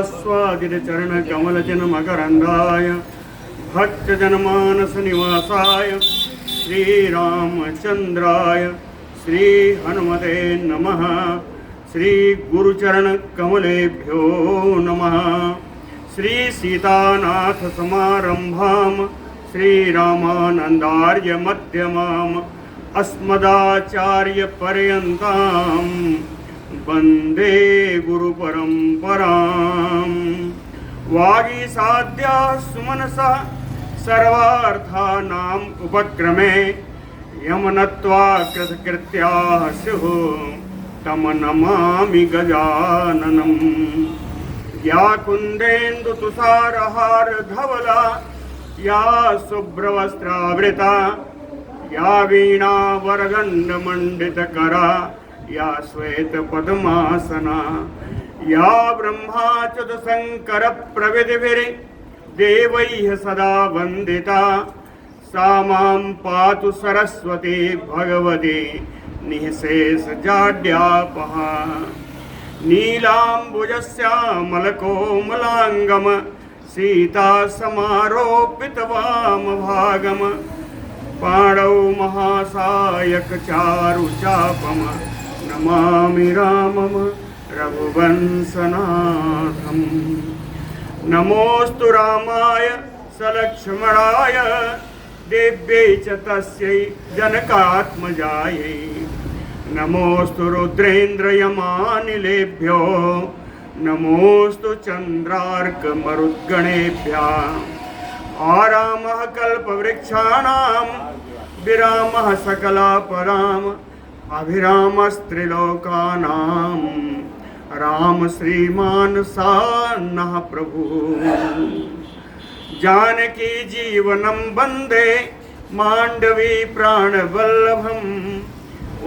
स्वादितचरण कमलजन मकरंदाय भक्तजनमानस निवासाय श्रीरामचंद्राय श्री हनुमते नमः। श्री गुरुचरण कमलेभ्यो नमः। श्री सीतानाथ समारंभाम श्रीरामानंदार्य मध्यमाम अस्मदाचार्य पर्यन्ताम वंदे गुरु परंपराम। वागीसाद्या सुमनसा सर्वार्थानाम उपक्रमे यमनत्वा कृतकृत्याः स्युः तम नमामि गजाननम्। या कुंदेन्दु तुषारहार धवला या शुभ्रवस्त्रावृता या वीणा वरदंड मंडितकरा या श्वेत पद्मासना या ब्रह्माच्युत शंकर प्रविधिभिः देवैः सदा वंदिता सा मां पातु सरस्वती भगवती निःशेष जाड्यापहा। नीलाम्बुजश्यामलकोमलाङ्गम सीता समारोपित वामभागम पाणौ महासायक चारुचापम नमामि रामम रघुवंशनाथम। नमोस्तु रामाय सलक्ष्मणाय देव्यै च तस्यै जनकात्मजायै। नमोस्तु रुद्रेन्द्रयमानिलेभ्यो नमोस्तु चन्द्रार्कमरुद्गणेभ्यः। आरामः कल्पवृक्षाणां विरामः सकलापराम् अभिरामस्त्रिलोकानां राम श्रीमान सान्नः प्रभुः। जानकी जीवनं वन्दे मांडवी प्राणवल्लभम्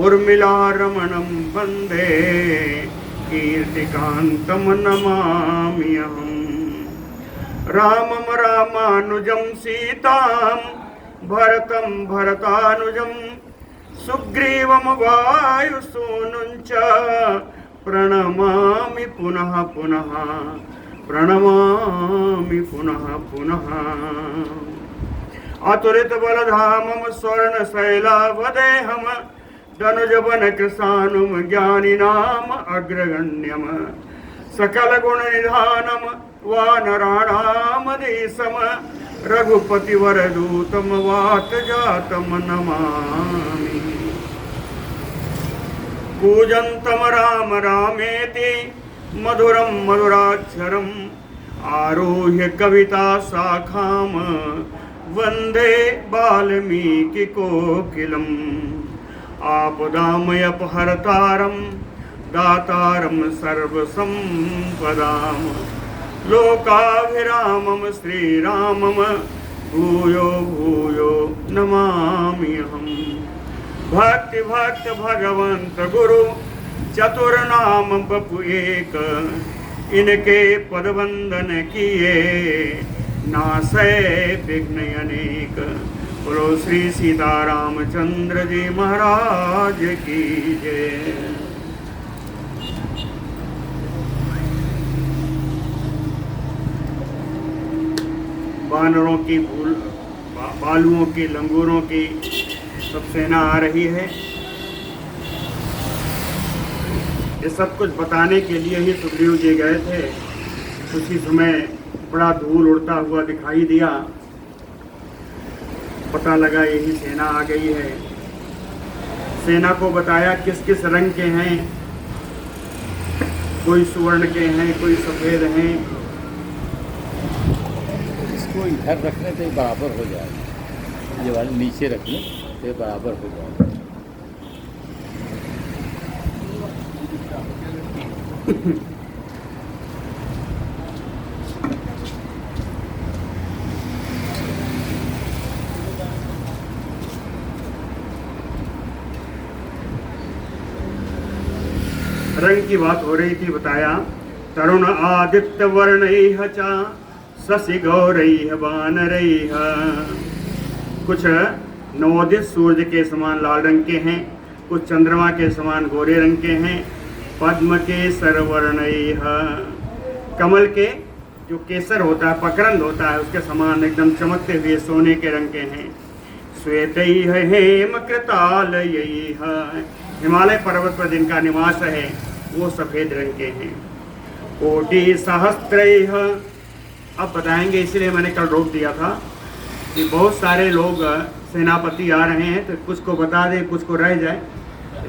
उर्मिला रमणं वन्दे कीर्तिकान्तं नमाम्यहम्। रामं रामानुजं सीतां भरतं भरतानुजं सुग्रीवं वायुसूनुं च प्रणमामि पुनः पुनः प्रणमामि पुनः पुनः। अतुलित बलधामं स्वर्णशैलावदेहं धनुजवन कृशानुम ज्ञानिनाम अग्रगण्यम सकल गुण निधानम वानराणामधीशम रघुपतिवरदूतम वातजातम नमामि। कूजन्तम राम रामेति मधुरं मधुराक्षरम् आरुह्य कविता शाखाम वन्दे वाल्मीकि कोकिलम्। आपदामयपहर्तारं दातारं सर्वसम्पदां लोकाभिरामं श्रीरामं भूयो भूयो नमाम्यहम्। भक्ति भक्त भगवंत गुरु चतुर्नाम बपु एक इनके पद वंदन किए नासै विघ्न अनेक। बोलो श्री सीतारामचंद्र जी महाराज की जय। बानरों की बालुओं की लंगूरों की सब सेना आ रही है। ये सब कुछ बताने के लिए ही सुग्रीव जी गए थे। उसी समय बड़ा धूल उड़ता हुआ दिखाई दिया। पता लगा यही सेना आ गई है। सेना को बताया किस किस रंग के हैं। कोई सुवर्ण के हैं, कोई सफ़ेद हैं। इसको इधर रखने तो बराबर हो जाएगा। ये वाले नीचे रखने तो बराबर हो जाएगा। रंग की बात हो रही थी। बताया तरुण आदित्य वर्णैः च शशि गौरैः वानरैः। कुछ नवोदित सूर्य के समान लाल रंग के हैं, कुछ चंद्रमा के समान गोरे रंग के हैं। पद्म के सरवर्णैः कमल के जो केसर होता है, पकरंद होता है, उसके समान एकदम चमकते हुए सोने के रंग के हैं। श्वेतैः हेम कृताल यही है, हिमालय पर्वत पर जिनका निवास है वो सफेद रंग के हैं। कोटि सहस्त्रैः, अब बताएंगे, इसलिए मैंने कल रोक दिया था कि बहुत सारे लोग सेनापति आ रहे हैं तो कुछ को बता दें, कुछ को रह जाए,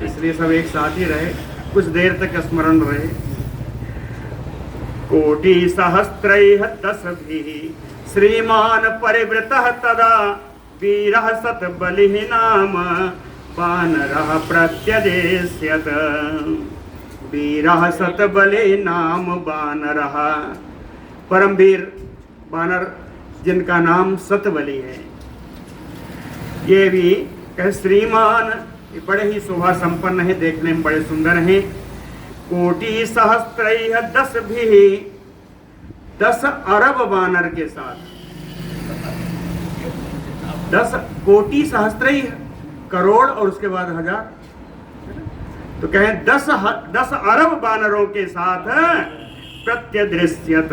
इसलिए सब एक साथ ही रहे, कुछ देर तक स्मरण रहे। कोटि सहस्त्रैः दशभिः श्रीमान परिवृतः तदा वीरः शतबलिः नाम वानरः प्रत्यदेष्यत। वीरः शतबलिः नाम वानरः, परमवीर वानर जिनका नाम शतबली है। ये भी कहे श्रीमान, ये बड़े ही शोभा संपन्न है, देखने में बड़े सुंदर हैं। कोटि सहस्त्रैः दशभिः, 10 अरब वानर के साथ, 10 कोटि सहस्त्रैः करोड़ और उसके बाद हजार, तो कहें 10 अरब वानरों के साथ प्रत्यदृश्यत,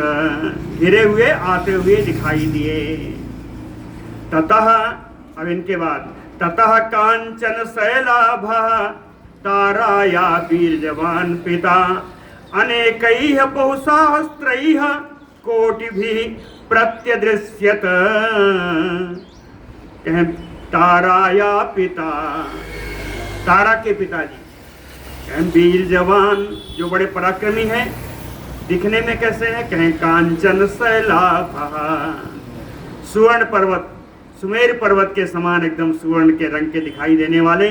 घिरे हुए आते हुए दिखाई दिए। ततः, अब इनके बाद, ततः कांचन शैलाभः ताराया वीर्यवान पिता अनेकैः बहुसहस्त्रैः कोटिभिः प्रत्यदृश्यत। कहें ताराया पिता, तारा के पिताजी, कहें वीर जवान जो बड़े पराक्रमी हैं, दिखने में कैसे हैं, कहें कांचन शैलाभः, सुवर्ण पर्वत, सुमेर पर्वत के समान एकदम सुवर्ण के रंग के दिखाई देने वाले।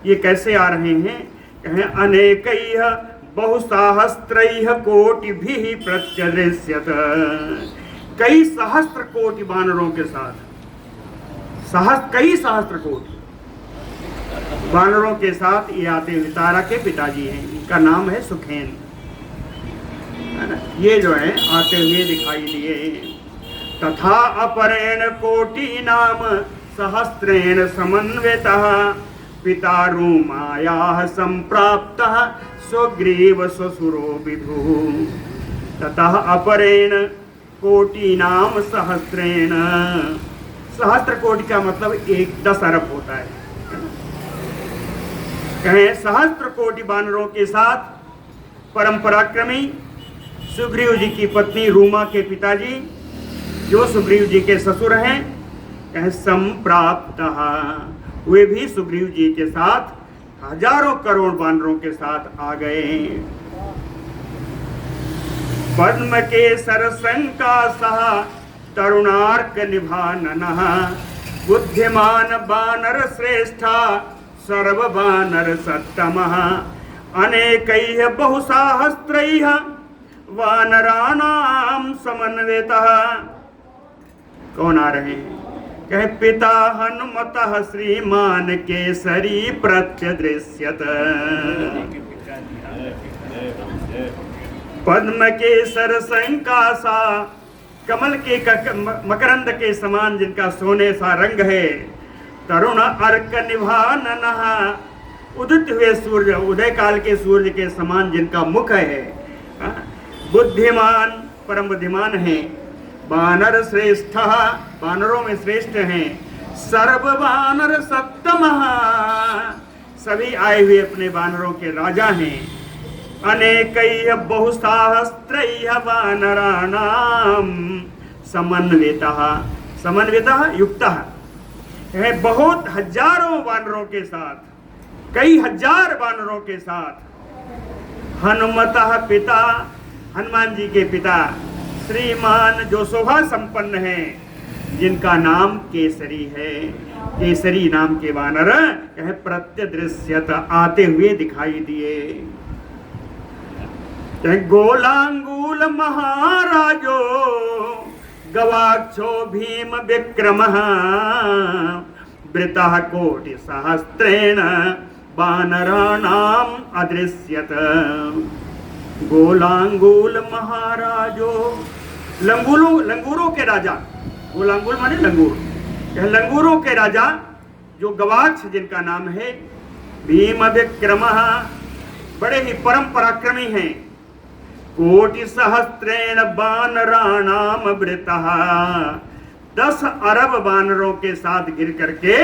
ये कैसे आ रहे हैं, कहें अनेकैः बहुसहस्त्रैः कोटिभिः प्रत्यदृश्यत, कई सहस्त्र कोटि वानरों के साथ, कई सहस्त्र कोटि वानरों के साथ ये आते हुए, तारा के पिताजी हैं, इनका नाम है सुखेन, है ना, ये जो है आते हुए दिखाई दिए। तथा अपरेण कोटि नाम सहस्रेण समन्वितः पिता रूमायाः संप्राप्तः स्वग्रीव स्वसुरो विदुः। ततः अपरेण कोटि नाम सहस्रेण, सहस्त्र कोटि का मतलब 10 अरब होता है। कहें सहस्त्र कोटि वानरों के साथ परम पराक्रमी सुग्रीव जी की पत्नी रूमा के पिताजी जो सुग्रीव जी के ससुर हैं, कहें संप्राप्तः, वे भी सुग्रीव जी के साथ हजारों करोड़ वानरों के साथ आ गए। पद्म के सरसंकासः तरुणार्क निभाननः बुद्धिमान वानर श्रेष्ठा सर्व वानर सत्तमः अनेकैः बहुसहस्त्रैः वानराणां समन्वितः। कौन आ रहे हैं, कहे पिता हनुमतः श्रीमान केसरी प्रत्यदृश्यत। पद्म केसर संकासा, कमल के मकरंद के समान जिनका सोने सा रंग है। तरुण अर्क निभाननः, उदित हुए सूर्य, उदय काल के सूर्य के समान जिनका मुख है। बुद्धिमान, परम बुद्धिमान है। वानर श्रेष्ठ, वानरों में श्रेष्ठ हैं। सर्व वानर सत्तमः, सभी आए हुए अपने वानरों के राजा हैं। अनेकैः बहुसहस्त्रैः वानराणां समन्वितः, समन्वितः युक्तः है, बहुत हजारों वानरों के साथ, कई हजार वानरों के साथ। हनुमतः पिता, हनुमान जी के पिता श्रीमान जो शोभा संपन्न है, जिनका नाम केसरी है। केसरी नाम के वानर कहे प्रत्यदृश्यत, आते हुए दिखाई दिए। गोलांगूल महाराजो गवाक्षो भीम विक्रमः वृतः कोटि सहस्त्रेण वानराणाम अदृश्यत। गोलांगूल महाराजो, लंगूरों के राजा, गोलांगूल माने लंगूर, यह लंगूरों के राजा जो गवाक्ष जिनका नाम है। भीम विक्रमः, बड़े ही परम पराक्रमी हैं। कोटि सहस्त्रेण बानराणाम वृतः, 10 अरब बानरों के साथ घिर करके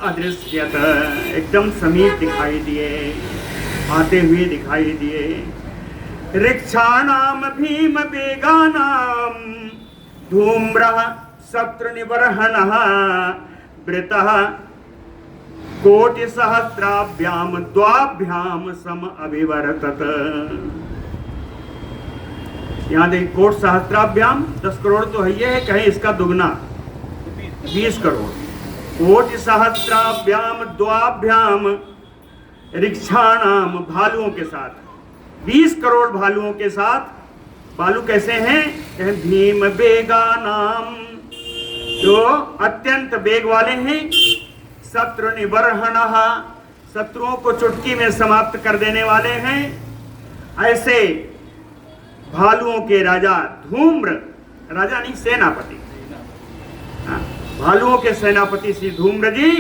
अदृश्यत, एकदम समीप दिखाई दिए, आते हुए दिखाई दिए। ऋक्षाणाम भीम वेगानाम धूम्रः शत्रुनिबर्हणः वृतः कोटि सहस्राभ्याम द्वाभ्याम सम अभिवर्तत। यहाँ देखिए, कोटि सहस्राभ्याम 10 करोड़ तो है, ये है, कहें इसका दुगना 20 करोड़। कोटि सहस्राभ्याम द्वाभ्याम ऋक्षाणाम, भालुओं के साथ, 20 करोड़ भालुओं के साथ। भालू कैसे हैं? कहें भीम वेगानाम, जो अत्यंत वेग वाले हैं। शत्रु निबर्हणः, शत्रुओं को चुटकी में समाप्त कर देने वाले हैं। ऐसे भालुओं के राजा धूम्र, राजा नहीं सेनापति, भालुओं के सेनापति श्री धूम्र जी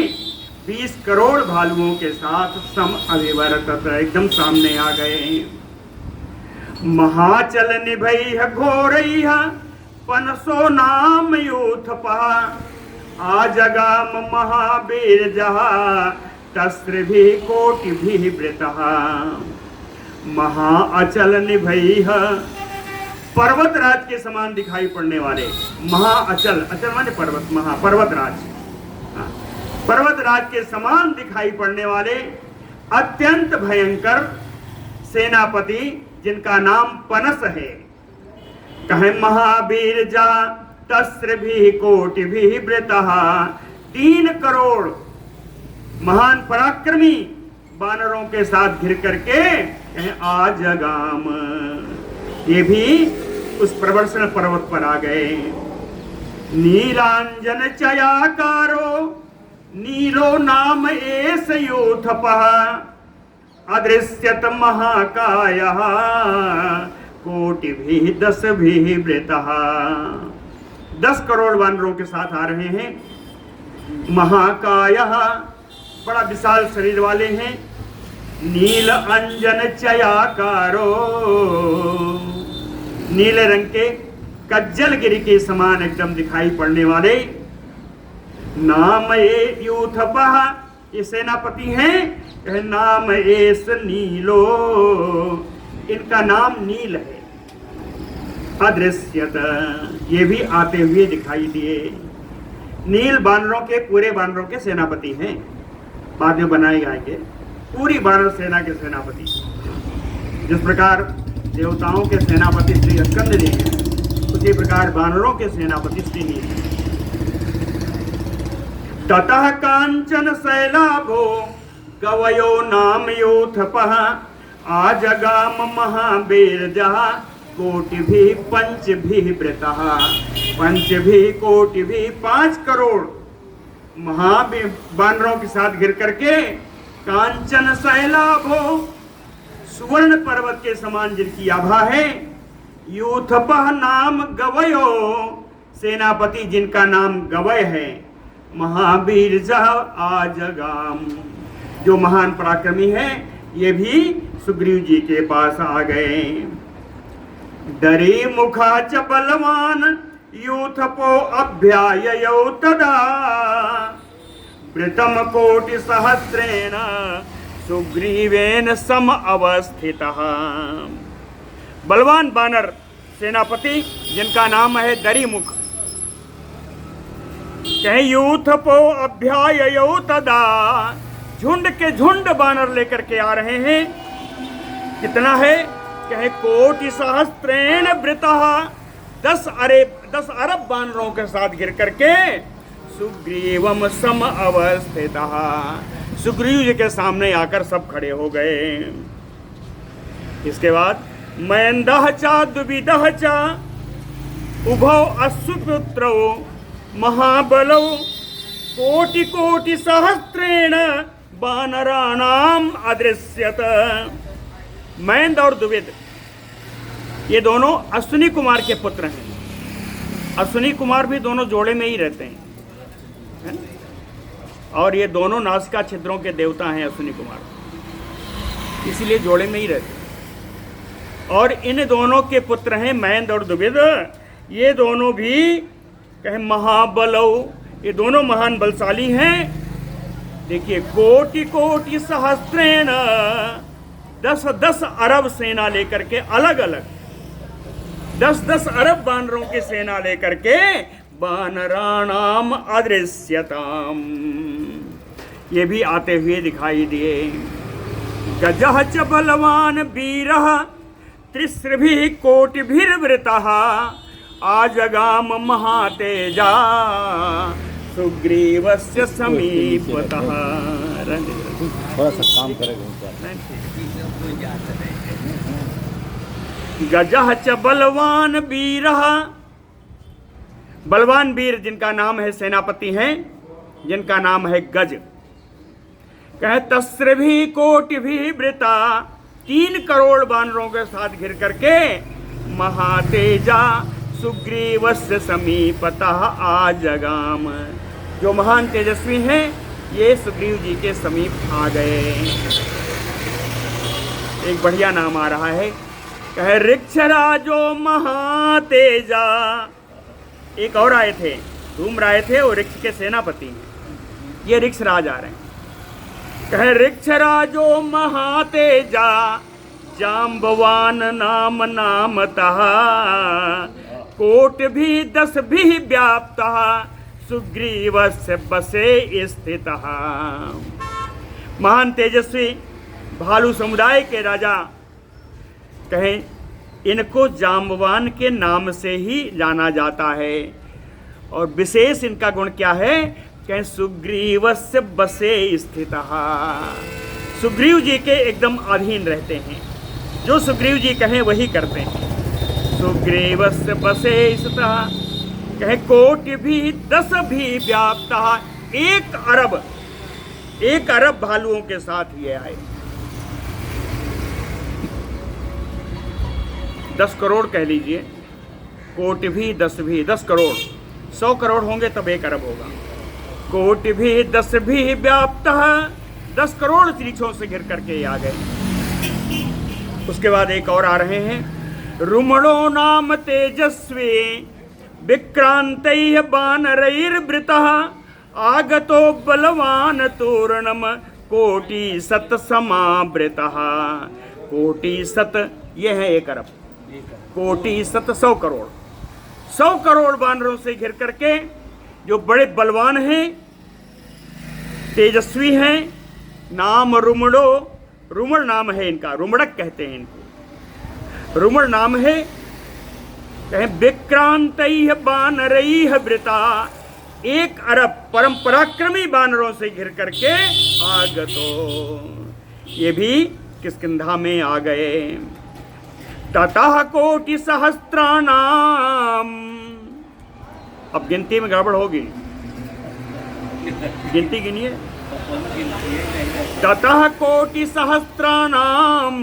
20 करोड़ भालुओं के साथ सम अभिवर्तत, एकदम सामने आ गए। महाचल निभैः घोरैः पनसो नाम यूथपः, आजगाम महावीरजः तस्रभिः कोटिभिः वृतः। महाअचल निभैः, पर्वतराज के समान दिखाई पड़ने वाले, महाअचल, अचल माने पर्वत, महा पर्वतराज, पर्वतराज के समान दिखाई पड़ने वाले अत्यंत भयंकर सेनापति जिनका नाम पनस है। कहे महावीर जा तस्र भी कोटि भी वृतः, 3 करोड़ महान पराक्रमी बानरों के साथ घिर करके आजगाम, ये भी उस प्रवर्षण पर्वत पर आ गए। नीलांजन चयाकारो नीलो नाम एस योथपः, अदृश्यत महाकायः कोटिभिः 10 वृतः। 10 करोड़ वानरों के साथ आ रहे हैं। महाकायः, बड़ा विशाल शरीर वाले हैं। नील अंजन चयाकारो, नीले रंग के कज्जल गिरी के समान एकदम दिखाई पड़ने वाले। नाम ए यूथपः, ये सेनापति हैं। नाम एस नीलो, इनका नाम नील है। अदृश्यत, ये भी आते हुए दिखाई दिए। नील बानरों के, पूरे बानरों के सेनापति हैं, बाद में बनाए जाएंगे। पूरी बानर सेना के सेनापति, जिस प्रकार देवताओं के सेनापति श्री स्कंद जी हैं, उसी प्रकार बानरों के सेनापति श्री नील हैं। ततः कांचन शैलाभो कवयो नाम योथपः, आजगाम महावीरजः कोटिभिः पंचभिः वृतः। पंचभिः कोटिभिः, 5 करोड़ महावीर बानरों के साथ घिर करके कांचन शैलाभो, सुवर्ण पर्वत के समान जिनकी आभा है। यूथपः नाम गवयो, सेनापति जिनका नाम गवय है। महावीर जह आजगाम, जो महान पराक्रमी है, ये भी सुग्रीव जी के पास आ गए। डरी मुखा च बलवान यूथपो अभ्याययौ तदा, वृतम कोटि सहस्रेण सुग्रीवेन सम अवस्थितः। बलवान बानर सेनापति जिनका नाम है दरीमुख, कहे यूथपो अभ्याययौ तदा, झुंड के झुंड बानर लेकर के आ रहे हैं। कितना है? कहे कोटि सहस्रेण वृतः, 10 अरब बानरों के साथ घिर करके सुग्रीवम सम अवस्थितः, सुग्रीव जी के सामने आकर सब खड़े हो गए। इसके बाद मयंदः च द्विविदः च उभौ अश्वपुत्रौ महाबलौ कोटि कोटि सहस्रेण बानराणाम अदृश्यत। मयंद और द्विविद, ये दोनों अश्विनी कुमार के पुत्र हैं। अश्विनी कुमार भी दोनों जोड़े में ही रहते हैं, है? और ये दोनों नासिका छिद्रों के देवता हैं अश्विनी कुमार, इसीलिए जोड़े में ही रहते हैं। और इन दोनों के पुत्र हैं महेंद्र और द्विविद। ये दोनों भी कहे महाबलौ, ये दोनों महान बलशाली हैं। देखिए, कोटि कोटि सहस्त्रेण, 10-10 अरब सेना लेकर के, अलग अलग 10-10 अरब बानरों की सेना लेकर के वानराणाम अदृश्यताम, ये भी आते हुए दिखाई दिए। गजः च बलवान वीरः त्रिस्रभिः कोटिभिर्वृतः आजगाम महातेजा सुग्रीवस्य समीपतः। थोड़ा सा काम करेगा। गजः च बलवान वीरः, बलवान वीर जिनका नाम है, सेनापति हैं जिनका नाम है गज। कहे तस्रभी कोटि भी वृता, 3 करोड़ बानरों के साथ घिर करके महातेजा सुग्रीवस्य समीपतः आजगाम, जो महान तेजस्वी हैं ये सुग्रीव जी के समीप आ गए। एक बढ़िया नाम आ रहा है, कहे ऋक्षराजो महातेजा। एक और आए थे, धूम्राय थे और ऋक्ष के सेनापति हैं, ये ऋक्षराज आ रहे हैं। कहे ऋक्षराजो महातेजा जाम्बवान नाम नामतः कोट भी 10 भी व्याप्तः सुग्रीवस्य बसे स्थितः। महान तेजस्वी भालू समुदाय के राजा, कहें इनको जाम्बवान के नाम से ही जाना जाता है। और विशेष इनका गुण क्या है, कहें सुग्रीवस्य बसे स्थितः, सुग्रीव जी के एकदम अधीन रहते हैं, जो सुग्रीव जी कहें वही करते हैं। सुग्रीवस्य बसे स्थितः, कहे कोटि भी 10 भी व्याप्तः, 1 अरब भालुओं के साथ ये आए। 10 करोड़ कह लीजिए, कोटि भी 10 भी, 10 करोड़, 100 करोड़ होंगे तब 1 अरब होगा। कोटि भी 10 भी व्याप्तः, 10 करोड़ त्रिछों से घिर करके आ गए। उसके बाद एक और आ रहे हैं, रुमणो नाम तेजस्वी विक्रांतैः वानरैर्वृतः आगतो बलवान तूर्णम कोटि शत समावृतः। कोटि शत ये है 1 अरब, कोटि शत 100 करोड़, 100 करोड़ वानरों से घिर करके जो बड़े बलवान हैं, तेजस्वी हैं। नाम रुमणो, रुमण नाम है इनका, रुमड़क कहते हैं इनको, रुमण नाम है। कहें विक्रांतैः वानरैः वृता, 1 अरब परम पराक्रमी वानरों से घिर करके आगतो, ये भी किष्किंधा में आ गए। ततः कोटि सहस्त्राणाम, अब गिनती में गड़बड़ होगी, गिनती गिनिए। ततः कोटि सहस्त्राणाम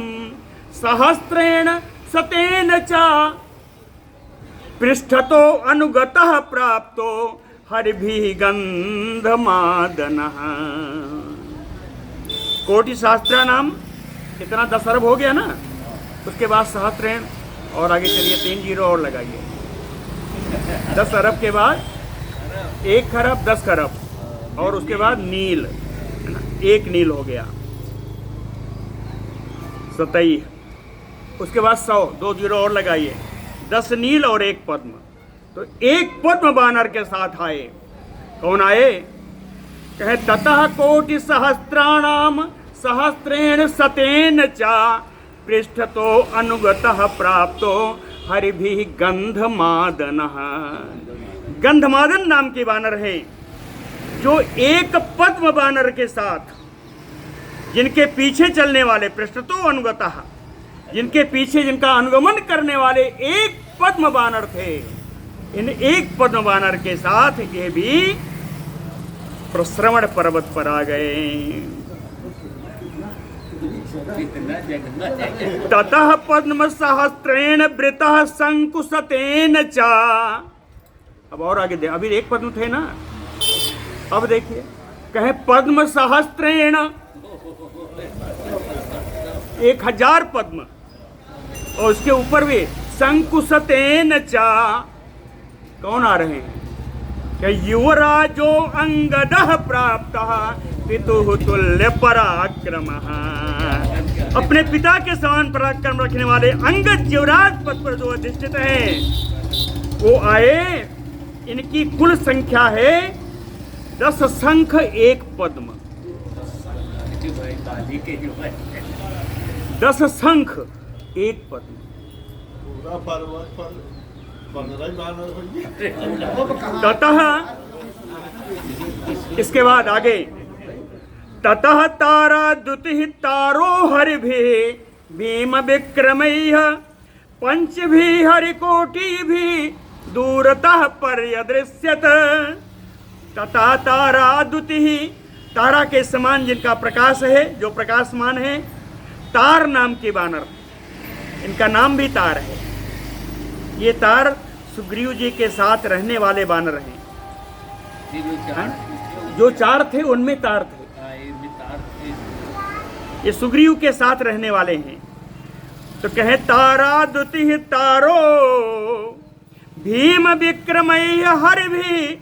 सहस्रेण सतेन च पृष्ठतो अनुगतः प्राप्तो हरिभिः गंधमादनः। कोटि सहस्त्राणाम, कितना 10 अरब हो गया ना। उसके बाद सहस्रेण, और आगे चलिए 3 जीरो और लगाइए। 10 अरब के बाद 1 खरब 10 खरब, और उसके बाद नील, 1 नील हो गया 27। उसके बाद 100, 2 जीरो और लगाइए, 10 नील और 1 पद्म। तो 1 पद्म बानर के साथ आए। कौन आए, कहे ततः कोटि सहस्त्राणाम सहस्रेण सतेन च पृष्ठतो अनुगतः प्राप्तो हरिभिः गंधमादनः। गंधमादन नाम के वानर हैं, जो 1 पद्म बानर के साथ, जिनके पीछे चलने वाले, पृष्ठतो अनुगतः, जिनके पीछे जिनका अनुगमन करने वाले 1 पद्म बानर थे। इन 1 पद्म बानर के साथ ये भी प्रश्रवण पर्वत पर आ गए। ततः पद्म सहस्त्रेण वृतः संकुशतेन च। अब और आगे दे, अभी 1 पद्म थे ना, अब देखिए, कहे पद्म सहस्त्रेण, 1000 पद्म, और उसके ऊपर भी संकुशतेन चा, कौन आ रहे हैं? क्या युवराजो अंगदः प्राप्तः पितुः तुल्य पराक्रमः। अपने पिता के समान पराक्रम रखने वाले अंगद युवराज पद पर जो अधिष्ठित हैं वो आए। इनकी कुल संख्या है 10 शंख 1 पद्म। 10 शंख 1 पद्म। पूरा पर्वत पर 15 बानर होंगे। ततः इसके बाद आगे ततः तारा द्युतिः तारो हरिभिः भीम विक्रमैः पंचभिः हरिकोटिभिः दूरतः पर्यदृश्यत। तथा तारा द्युतिः, तारा के समान जिनका प्रकाश है, जो प्रकाशमान है, तार नाम के बानर, इनका नाम भी तार है। ये तार सुग्रीव जी के साथ रहने वाले बानर हैं। जो 4 थे उनमें तार थे, ये सुग्रीव के साथ रहने वाले हैं। तो कहे तारा द्युतिः तारो भीम विक्रमैः हरिभिः,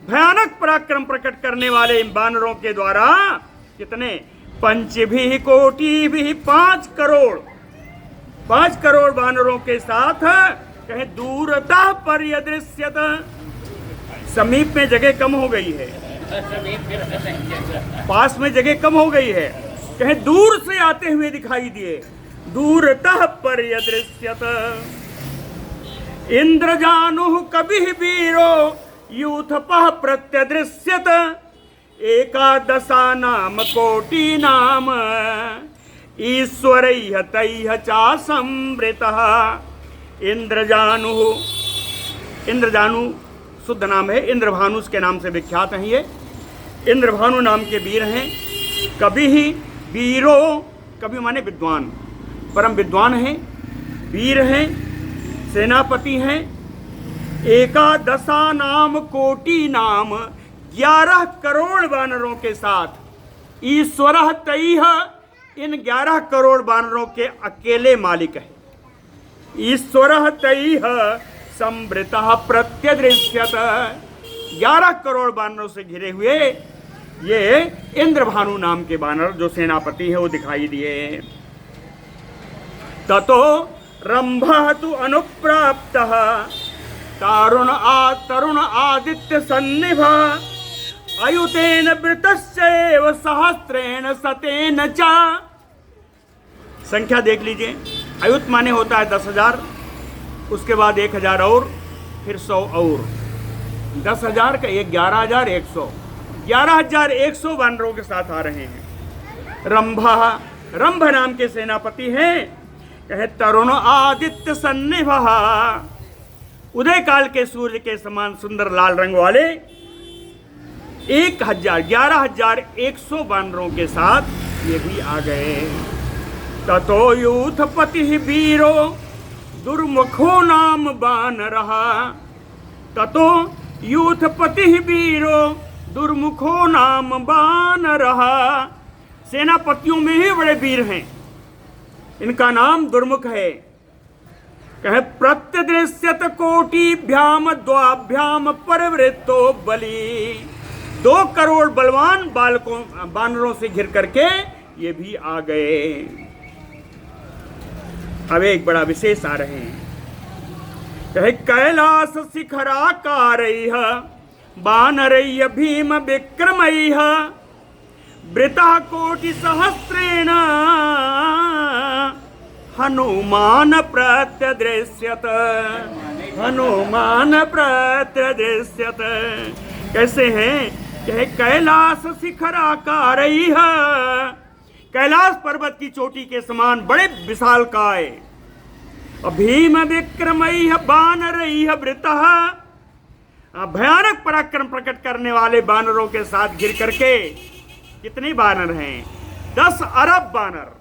भयानक पराक्रम प्रकट करने वाले इन बानरों के द्वारा कितने? पंचभिः कोटिभिः, 5 करोड़ बानरों के साथ कहे दूरतः पर्यदृश्यत, समीप में जगह कम हो गई है, पास में जगह कम हो गई है, कहे दूर से आते हुए दिखाई दिए। दूरतः पर्यदृश्यत। इंद्रजानुः कविः वीरो यूथपः प्रत्यदृश्यत। 11 नाम कोटि नाम ईश्वरैः तैः चा संवृतः। इंद्रजानु शुद्ध नाम है, इंद्रभानु के नाम से विख्यात हैं ये। इंद्रभानु नाम के वीर हैं। कवि ही वीरो, कवि माने विद्वान, परम विद्वान हैं, वीर हैं, सेनापति हैं। 11 नाम कोटि नाम, 11 करोड़ बानरों के साथ। ईश्वरः तैः, इन 11 करोड़ बानरों के अकेले मालिक है। ईश्वरः तैः संवृतः प्रत्यदृश्यत। 11 करोड़ बानरों से घिरे हुए ये इंद्रभानु नाम के बानर जो सेनापति है वो दिखाई दिए। ततो रंभः तु अनुप्राप्तः तरुण आदित्य सन्निभः अयुतेन वृतस्यैव सहस्रेण शतेन च। संख्या देख लीजिए। अयुत माने होता है 10,000, उसके बाद 1,000 और, फिर 100 और। 10,000 का 11,100, 11,100 बानरों के साथ आ रहे हैं। रंभ नाम के सेनापति हैं। कहे तरुण आदित्य सन्निभः, उदय काल के सूर्य के समान सुंदर लाल रंग वाले 11,100 बानरों के साथ ये भी आ गए। ततो यूथपति वीरो दुर्मुखो नाम बानरः। ततो यूथपति वीरो दुर्मुखो नाम बानरः। सेनापतियों में ही बड़े वीर हैं, इनका नाम दुर्मुख है। कहे प्रत्यदृश्यत कोटिभ्याम द्वाभ्याम परिवृत्तो बलि। 2 करोड़ बलवान बानरों से घिर करके ये भी आ गए। अब एक बड़ा विशेष आ रहे हैं। कहे कैलास शिखराकारैः बानरैः भीम विक्रमैः वृतः कोटि सहस्रेण हनुमान प्रत्यदृश्यत। हनुमान प्रत्यदृश्यत। कैसे हैं? कहे कैलास शिखराकारैः, कैलाश पर्वत की चोटी के समान बड़े विशालकाय। भीम विक्रमैः बानरैः वृतः, भयानक पराक्रम प्रकट करने वाले बानरों के साथ घिर करके कितने बानर हैं? 10 अरब बानर।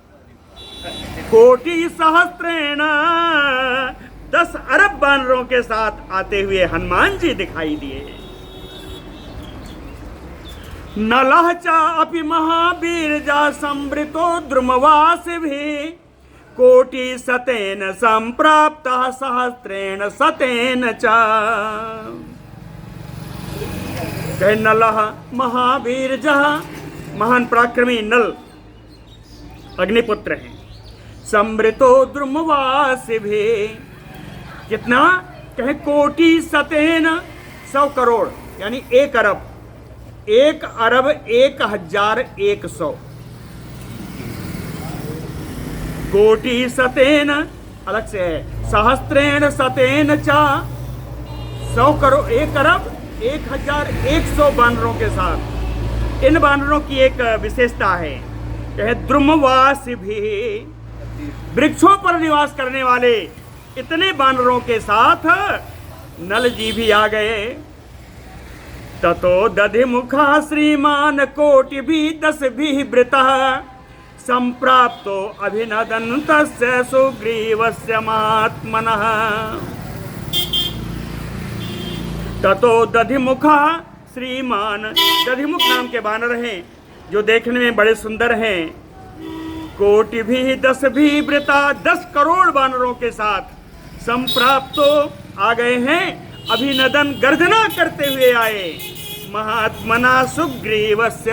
कोटि सहस्रेण, 10 अरब बानरों के साथ आते हुए हनुमान जी दिखाई दिए। नलः च अपि महावीर जा संवृतो द्रुमवासिभिः कोटि सतेन संप्राप्त सहस्रेण सतेन च। कहे नलः महावीर जह, महान पराक्रमी नल अग्निपुत्र हैं। समृतो द्रुमवासी भी, कितना कहे कोटि सतेन 100 करोड़ यानी 1 अरब, 1 अरब 1,100। कोटि सतेन अलग से है, सहस्रेण सतेन चा 100 करोड़, 1 अरब 1,100 बानरों के साथ। इन बानरों की एक विशेषता है, कहे द्रुमवासी भी, वृक्षों पर निवास करने वाले इतने बानरों के साथ नल जी भी आ गए। ततो दधिमुखा श्रीमान कोटि भी 10 भी वृतः, संप्राप्तो अभिनदन्तस्य सुग्रीवस्य महात्मनः। ततो दधिमुखा श्रीमान, दधिमुख नाम के बानर हैं जो देखने में बड़े सुंदर हैं। कोटि भी 10 भी वृता, 10 करोड़ बानरों के साथ संप्राप्तो आ गए हैं, अभिनदन गर्जना करते हुए आए। महात्मना सुग्रीवस्य,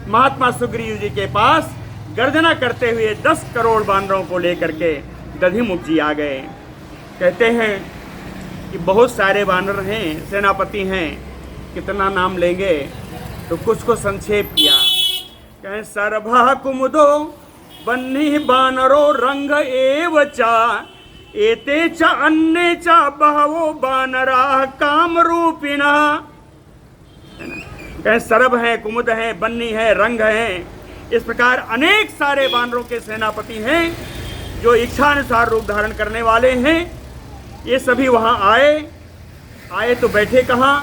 महात्मा सुग्रीव जी के पास गर्जना करते हुए 10 करोड़ बानरों को लेकर के दधिमुख जी आ गए। कहते हैं कि बहुत सारे बानर हैं, सेनापति हैं, कितना नाम लेंगे, तो कुछ को संक्षेप किया। कहें सरभा कुमुदो बन्ही बानरो रंग एव चा, एते च अन्य च बहवो बानरा काम रूपिणा। कहें सरभ है, कुमुद है, बन्नी है, रंग है, इस प्रकार अनेक सारे बानरों के सेनापति हैं जो इच्छानुसार रूप धारण करने वाले हैं। ये सभी वहां आए तो बैठे कहाँ?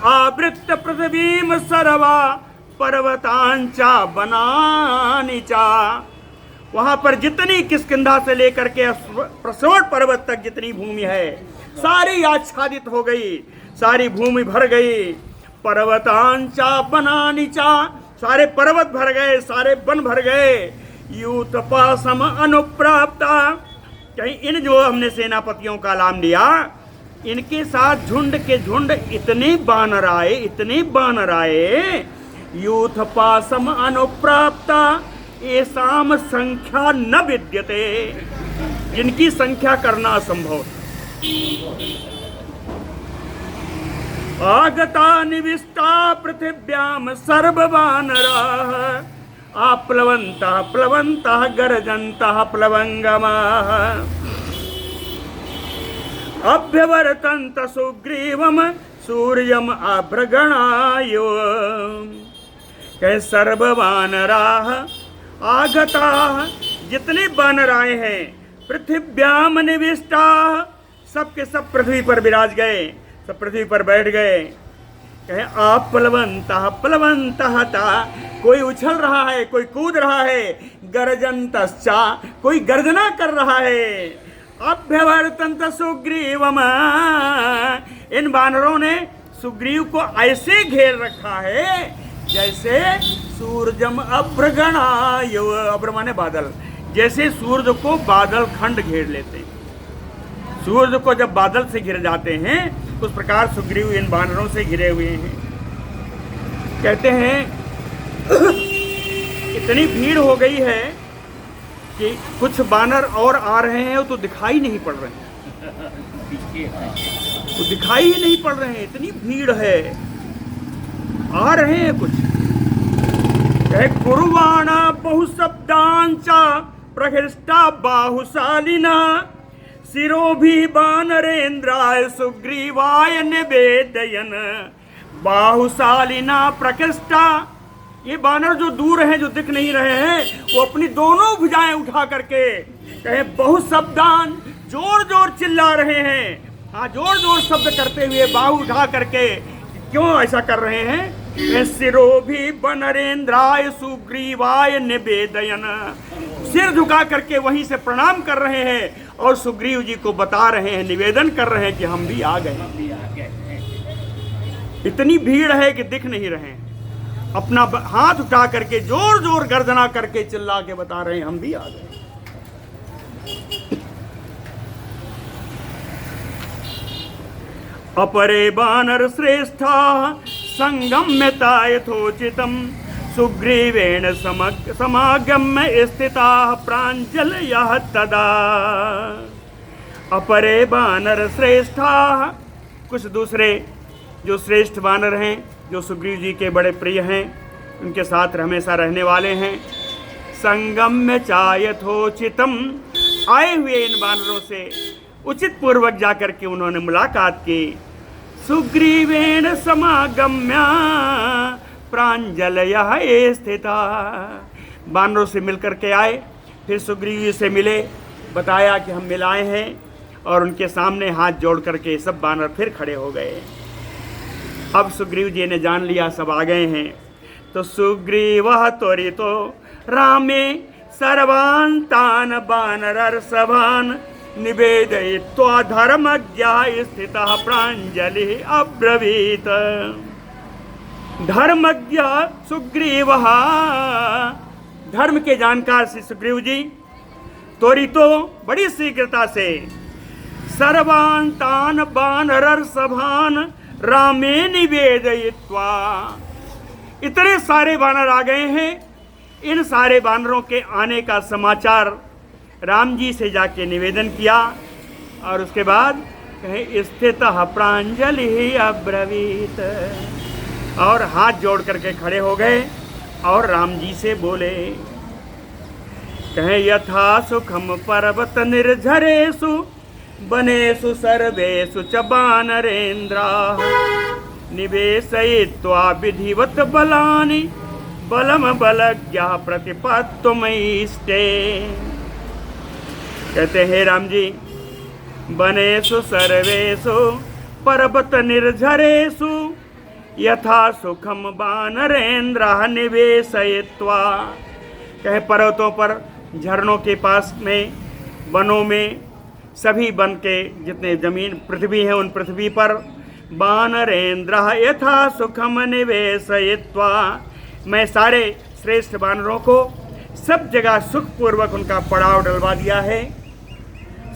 आवृत्त पृथ्वीम सर्वा पर्वतांचा बनानी चा। वहां पर जितनी किष्किंधा से लेकर के प्रसोड़ पर्वत तक जितनी भूमि है सारी आच्छादित हो गई, सारी भूमि भर गई। पर्वतांचा बनानी चा, सारे पर्वत भर गए, सारे वन भर गए। यूतपासम अनुप्राप्ता, कहीं इन जो हमने सेनापतियों का नाम लिया, इनके साथ झुंड के झुंड इतने बानर आए, इतने बानर आए। यूथपासम अनुप्राप्ता एसाम संख्या न विद्यते, जिनकी संख्या करना असंभव। आगता निविष्टा पृथिव्याम सर्वबानराः, आप्लवन्तः प्लवन्तः गर्जन्तः प्लवंगमाः। अभ्यवर्तन्त सुग्रीवम सूर्यम अभ्रगणायो। कहे सर्वबानराः आगताः, जितने बानर आए हैं, पृथिव्याम निविष्टाः, सबके सब पृथ्वी पर विराज गए, सब पृथ्वी पर बैठ गए। कहे आप प्लवंतः प्लवंतः ता, कोई उछल रहा है, कोई कूद रहा है। गर्जन्तश्चा, कोई गर्जना कर रहा है। अभ्यवर्तन्त सुग्रीवम, इन बानरों ने सुग्रीव को ऐसे घेर रखा है जैसे सूरजम अभ्रगणायो, अभ्र माने बादल, जैसे सूर्य को बादल खंड घेर लेते हैं। सूर्य को जब बादल से घिर जाते हैं उस प्रकार सुग्रीव इन बानरों से घिरे हुए हैं। कहते हैं इतनी भीड़ हो गई है कि कुछ बानर और आ रहे हैं तो दिखाई नहीं पड़ रहे हैं, तो दिखाई ही नहीं पड़ रहे हैं, इतनी भीड़ है। आ रहे हैं कुछ। कुर्वाणा बहुशब्दांचा प्रहृष्टा बाहुशालिना, शिरोभि बानरेन्द्राय सुग्रीवाय निवेदयन। बाहुशालिना प्रकृष्टा, ये बानर जो दूर हैं, जो दिख नहीं रहे हैं, वो अपनी दोनों भुजाएं उठा करके कहे बहुत शब्दान, जोर जोर चिल्ला रहे हैं। हाँ, जोर जोर शब्द करते हुए बाहु उठा करके। क्यों ऐसा कर रहे हैं? शिरोभि बनरेन्द्राय सुग्रीवाय निवेदयन, सिर झुका करके वहीं से प्रणाम कर रहे हैं और सुग्रीव जी को बता रहे हैं, निवेदन कर रहे हैं कि हम भी आ गए। इतनी भीड़ है कि दिख नहीं रहे हैं। अपना हाथ उठा करके जोर जोर गर्जना करके चिल्ला के बता रहे हैं हम भी आ गए। अपरे वानर श्रेष्ठा संगम्यता यथोचितम सुग्रीवेण समागम्य स्थिता प्राञ्जलयः तदा। अपरे वानर श्रेष्ठा, कुछ दूसरे जो श्रेष्ठ वानर हैं, जो सुग्रीव जी के बड़े प्रिय हैं, उनके साथ हमेशा रहने वाले हैं। संगम्य चायथोचितम, आए हुए इन वानरों से उचित पूर्वक जाकर के उन्होंने मुलाकात की। सुग्रीवेण समागम्य प्राञ्जलयः स्थिता, वानरों से मिलकर के आए, फिर सुग्रीव जी से मिले, बताया कि हम मिलाए हैं, और उनके सामने हाथ जोड़ करके सब वानर फिर खड़े हो गए। अब सुग्रीव जी ने जान लिया सब आ गए हैं, तो सुग्रीवः त्वरितो रामे सर्वान् तान् वानरर्षभान् निवेदयित्वा धर्मज्ञः स्थितः प्राञ्जलिः अब्रवीत्। धर्मज्ञ सुग्रीवः, धर्म के जानकार श्री सुग्रीव जी त्वरितो, बड़ी शीघ्रता से, सर्वान् तान् वानरर्षभान् रामे निवेदयित्वा, इतने सारे वानर आ गए हैं, इन सारे वानरों के आने का समाचार राम जी से जाके निवेदन किया, और उसके बाद कहे स्थितः प्राञ्जलिः अब्रवीत्, और हाथ जोड़ करके खड़े हो गए और राम जी से बोले। कहे यथा सुखम पर्वत निर्झरेषु वनेषु सर्वेषु च वानरेन्द्राः निवेशयित्वा विधिवत बलानि बलम बलज्ञः प्रतिपत्तुमैष्टे। कहते हैं राम जी, वनेषु सर्वेषु पर्वत निर्झरेषु यथा सुखम वानरेन्द्रः निवेशयित्वा, कहे पर्वतों पर, झरनों के पास में, वनों में, सभी वन के जितने जमीन पृथ्वी है उन पृथ्वी पर वानरेन्द्रः यथा सुखम निवेशयित्वा, मैं सारे श्रेष्ठ वानरों को सब जगह सुखपूर्वक उनका पड़ाव डलवा दिया है,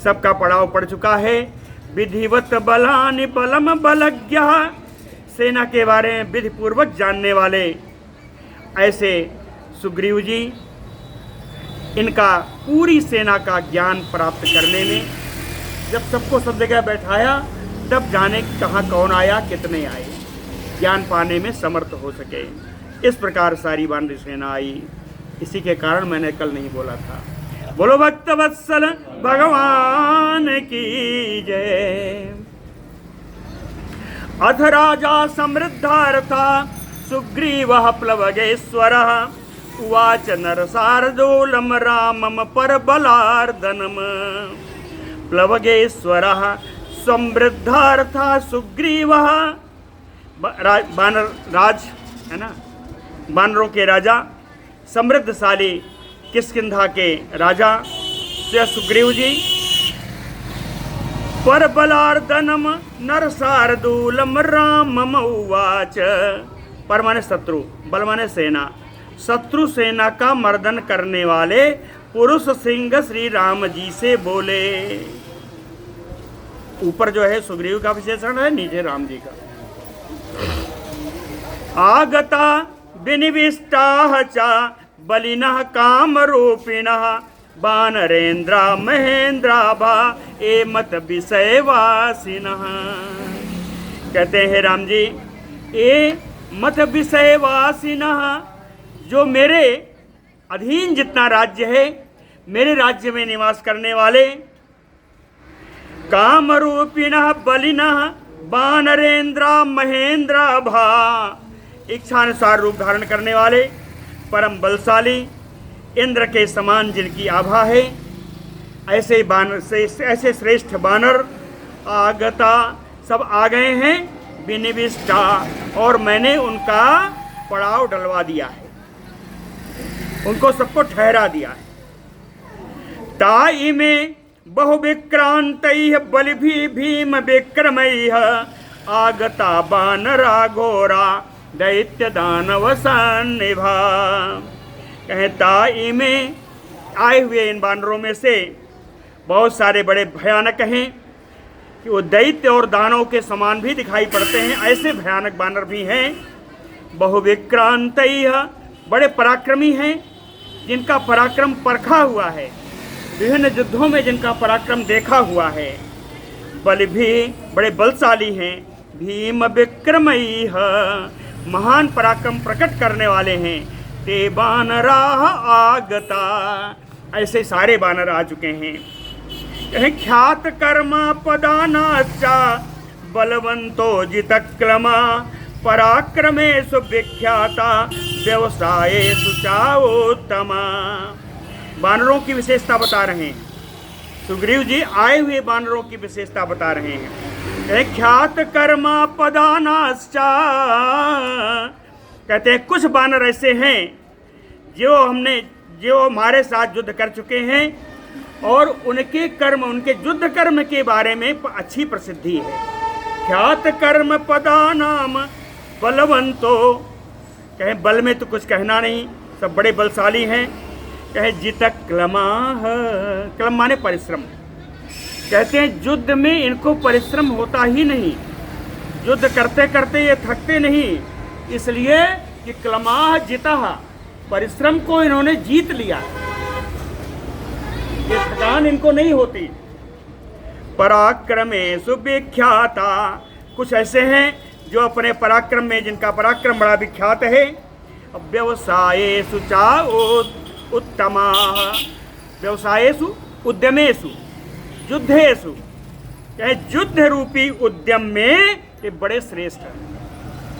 सबका पड़ाव पड़ चुका है। विधिवत बलानि बलम बलज्ञः, सेना के बारे में विधि पूर्वक जानने वाले ऐसे सुग्रीव जी, इनका पूरी सेना का ज्ञान प्राप्त करने में, जब सबको सब जगह बैठाया तब जाने कहाँ कौन आया, कितने आए, ज्ञान पाने में समर्थ हो सके। इस प्रकार सारी वानर सेना आई। इसी के कारण मैंने कल नहीं बोला था। बोलो भक्तवत्सल भगवान की जय। अथ राजा समृद्धार्था सुग्रीवः प्लवगेश्वरः उवाच नरसार्दूलं रामं परबलार्दनम्। प्लवगेश्वरः समृद्धार्था सुग्रीवः, वानर राज है ना, वानरों के राजा, समृद्धशाली किष्किंधा के राजा से सुग्रीव जी, परबलार्दनम नरसार्दूलम रामम उवाच। पर माने शत्रु, बल माने सेना, शत्रु सेना का मर्दन करने वाले पुरुष सिंह श्री राम जी से बोले। ऊपर जो है सुग्रीव का विशेषण है, नीचे राम जी का। आगता विनिविष्टाः च बलिनः कामरूपिणः वानरेन्द्रा महेन्द्राभा एमत विषयवासिनः। कहते हैं राम जी, ए मत विषयवासिनः, जो मेरे अधीन जितना राज्य है, मेरे राज्य में निवास करने वाले, कामरूपिणः बलिनः वानरेन्द्रा महेन्द्राभा, इच्छानुसार रूप धारण करने वाले, परम बलशाली, इंद्र के समान जिनकी आभा है, ऐसे बानर से, ऐसे श्रेष्ठ बानर आगता सब आ गए हैं, विनिविष्टा, और मैंने उनका पड़ाव डलवा दिया है, उनको सबको ठहरा दिया है। ताई में बहुविक्रांतैः बलिभिः भीम विक्रमैः आगता बानरा घोरा दैत्य दानव सन्निभा। कहता में आए हुए इन बानरों में से बहुत सारे बड़े भयानक हैं कि वो दैत्य और दानव के समान भी दिखाई पड़ते हैं। ऐसे भयानक बानर भी हैं। बहुविक्रांत, बड़े पराक्रमी हैं जिनका पराक्रम परखा हुआ है, विभिन्न युद्धों में जिनका पराक्रम देखा हुआ है। बल भी बड़े बलशाली हैं। भीम विक्रमई, महान पराक्रम प्रकट करने वाले हैं। ते बानरा आगता, ऐसे सारे बानर आ चुके हैं। ख्यात कर्मा पदानाचा बलवंतो जितक्रमा पराक्रमे सुविख्याता व्यवसाये सुचावोत्तमा। बानरों की विशेषता बता रहे हैं सुग्रीव जी, आए हुए बानरों की विशेषता बता रहे हैं। ख्यात कर्मा पदानाचा, कहते हैं कुछ बानर ऐसे हैं जो हमारे साथ युद्ध कर चुके हैं और उनके कर्म, उनके युद्ध कर्म के बारे में अच्छी प्रसिद्धि है। ख्यात कर्म पदानाम बलवंतो, कहे बल में तो कुछ कहना नहीं, सब बड़े बलशाली हैं। कहे जित क्लमा, क्लम माने परिश्रम। कहते हैं युद्ध में इनको परिश्रम होता ही नहीं, युद्ध करते करते ये थकते नहीं, इसलिए कि क्लमाह जिता, परिश्रम को इन्होंने जीत लिया, ये थकान इनको नहीं होती। पराक्रमे सुविख्याता, कुछ ऐसे हैं जो अपने पराक्रम में, जिनका पराक्रम बड़ा विख्यात है। व्यवसायेषु चा उत्तमा, व्यवसायेषु उद्यमेषु युद्धेषु, कहे युद्ध रूपी उद्यम में ये बड़े श्रेष्ठ हैं।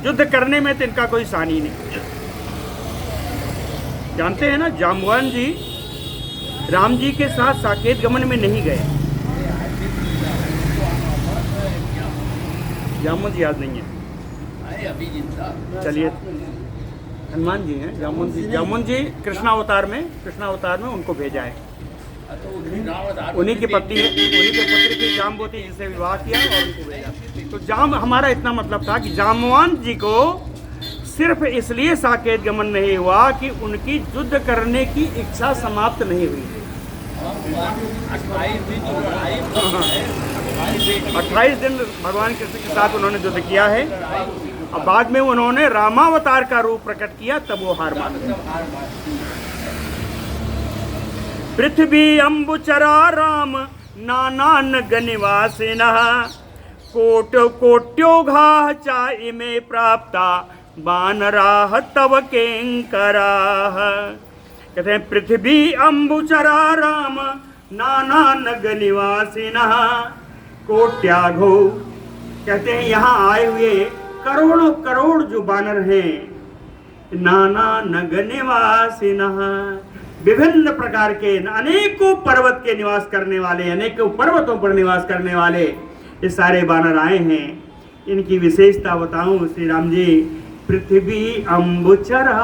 युद्ध करने में तो इनका कोई सानी नहीं। जानते हैं ना, जाम्बवान जी राम जी के साथ साकेत गमन में नहीं गए। जामुन जी याद नहीं है, चलिए हनुमान जी हैं, जामुन जी कृष्णावतार में उनको भेजा है। उन्हीं की पत्नी है, उन्हीं के पुत्र की जाम्बवती जिसे विवाह किया और उनको भेजा। तो जाम, हमारा इतना मतलब था कि जाम्बवान जी को सिर्फ इसलिए साकेत गमन नहीं हुआ कि उनकी युद्ध करने की इच्छा समाप्त नहीं हुई। 28 दिन भगवान कृष्ण के साथ उन्होंने युद्ध किया है। अब बाद में उन्होंने रामावतार का रूप प्रकट किया, तब वो हार मान गए। पृथ्वी अम्बुचरा राम नानान गनिवासिनः कोट्योघा चा इमे प्राप्ता बानराह तव किंकराः। कहते हैं पृथ्वी अम्बुचरा राम नानान गनिवासिनः कोट्याघो, कहते हैं यहाँ आए हुए करोड़ों करोड़ जो बानर हैं, नाना नग निवासिनः, विभिन्न प्रकार के अनेकों पर्वत के निवास करने वाले, अनेकों पर्वतों पर निवास करने वाले ये सारे बानर आए हैं। इनकी विशेषता बताऊं श्री राम जी। पृथ्वी अम्बुचरा,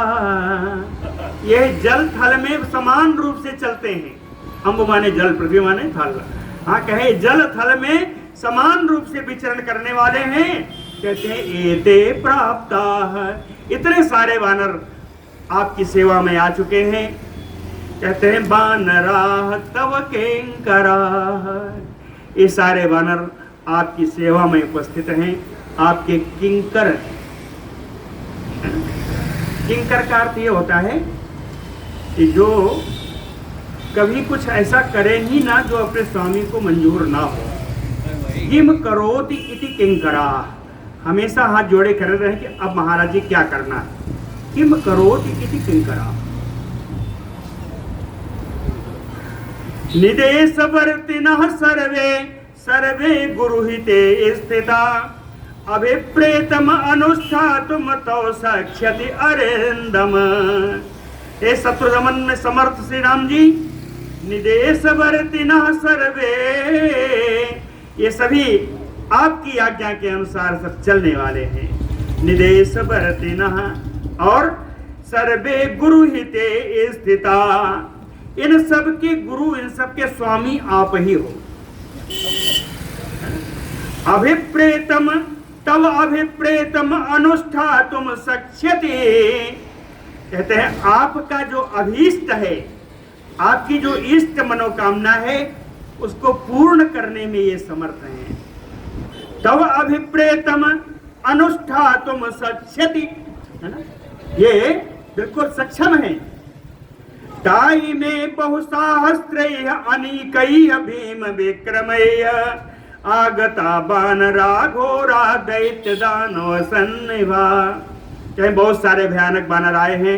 यह जल थल में समान रूप से चलते हैं। अम्ब माने जल, पृथ्वी माने थल। हाँ, कहे जल थल में समान रूप से विचरण करने वाले हैं। कहते हैं एते प्राप्ता, इतने सारे बानर आपकी सेवा में आ चुके हैं। कहते हैं बानराह तव किंकराः, ये सारे बानर आपकी सेवा में उपस्थित हैं, आपके किंकर। किंकर का अर्थ ये होता है कि जो कभी कुछ ऐसा करे ही ना जो अपने स्वामी को मंजूर ना हो। किम करोति इति किंकरा, हमेशा हाथ जोड़े कर रहे कि अब महाराज जी क्या करना है। किम करोति इति किंकरा। निदेशवर्तिनः सर्वे सर्वे गुरुहिते स्थिता अभिप्रेतम अनुष्ठातुम तौ सख्यति अरिंदम। हे शत्रुदमन में समर्थ श्री राम जी, निदेशवर्तिनः सर्वे, ये सभी आपकी आज्ञा के अनुसार सब चलने वाले हैं। निदेशवर्तिनः और सर्वे गुरुहिते स्थिता, इन सब के गुरु, इन सब के स्वामी आप ही हो। अभिप्रेतम तव अभिप्रेतम अनुष्ठा तुम सक्ष्यति। कहते हैं आपका जो अभीष्ट है, आपकी जो इष्ट मनोकामना है, उसको पूर्ण करने में ये समर्थ हैं। तव अभिप्रेतम अनुष्ठा तुम सक्ष्यति, है ना, ये बिल्कुल सक्षम है। ताई में बहुसाहस्त्रैः अनीकैः भीम विक्रमैः आगता बानरा घोरा दैत्य दानव सन्निभा। चाहे बहुत सारे भयानक बानर आए हैं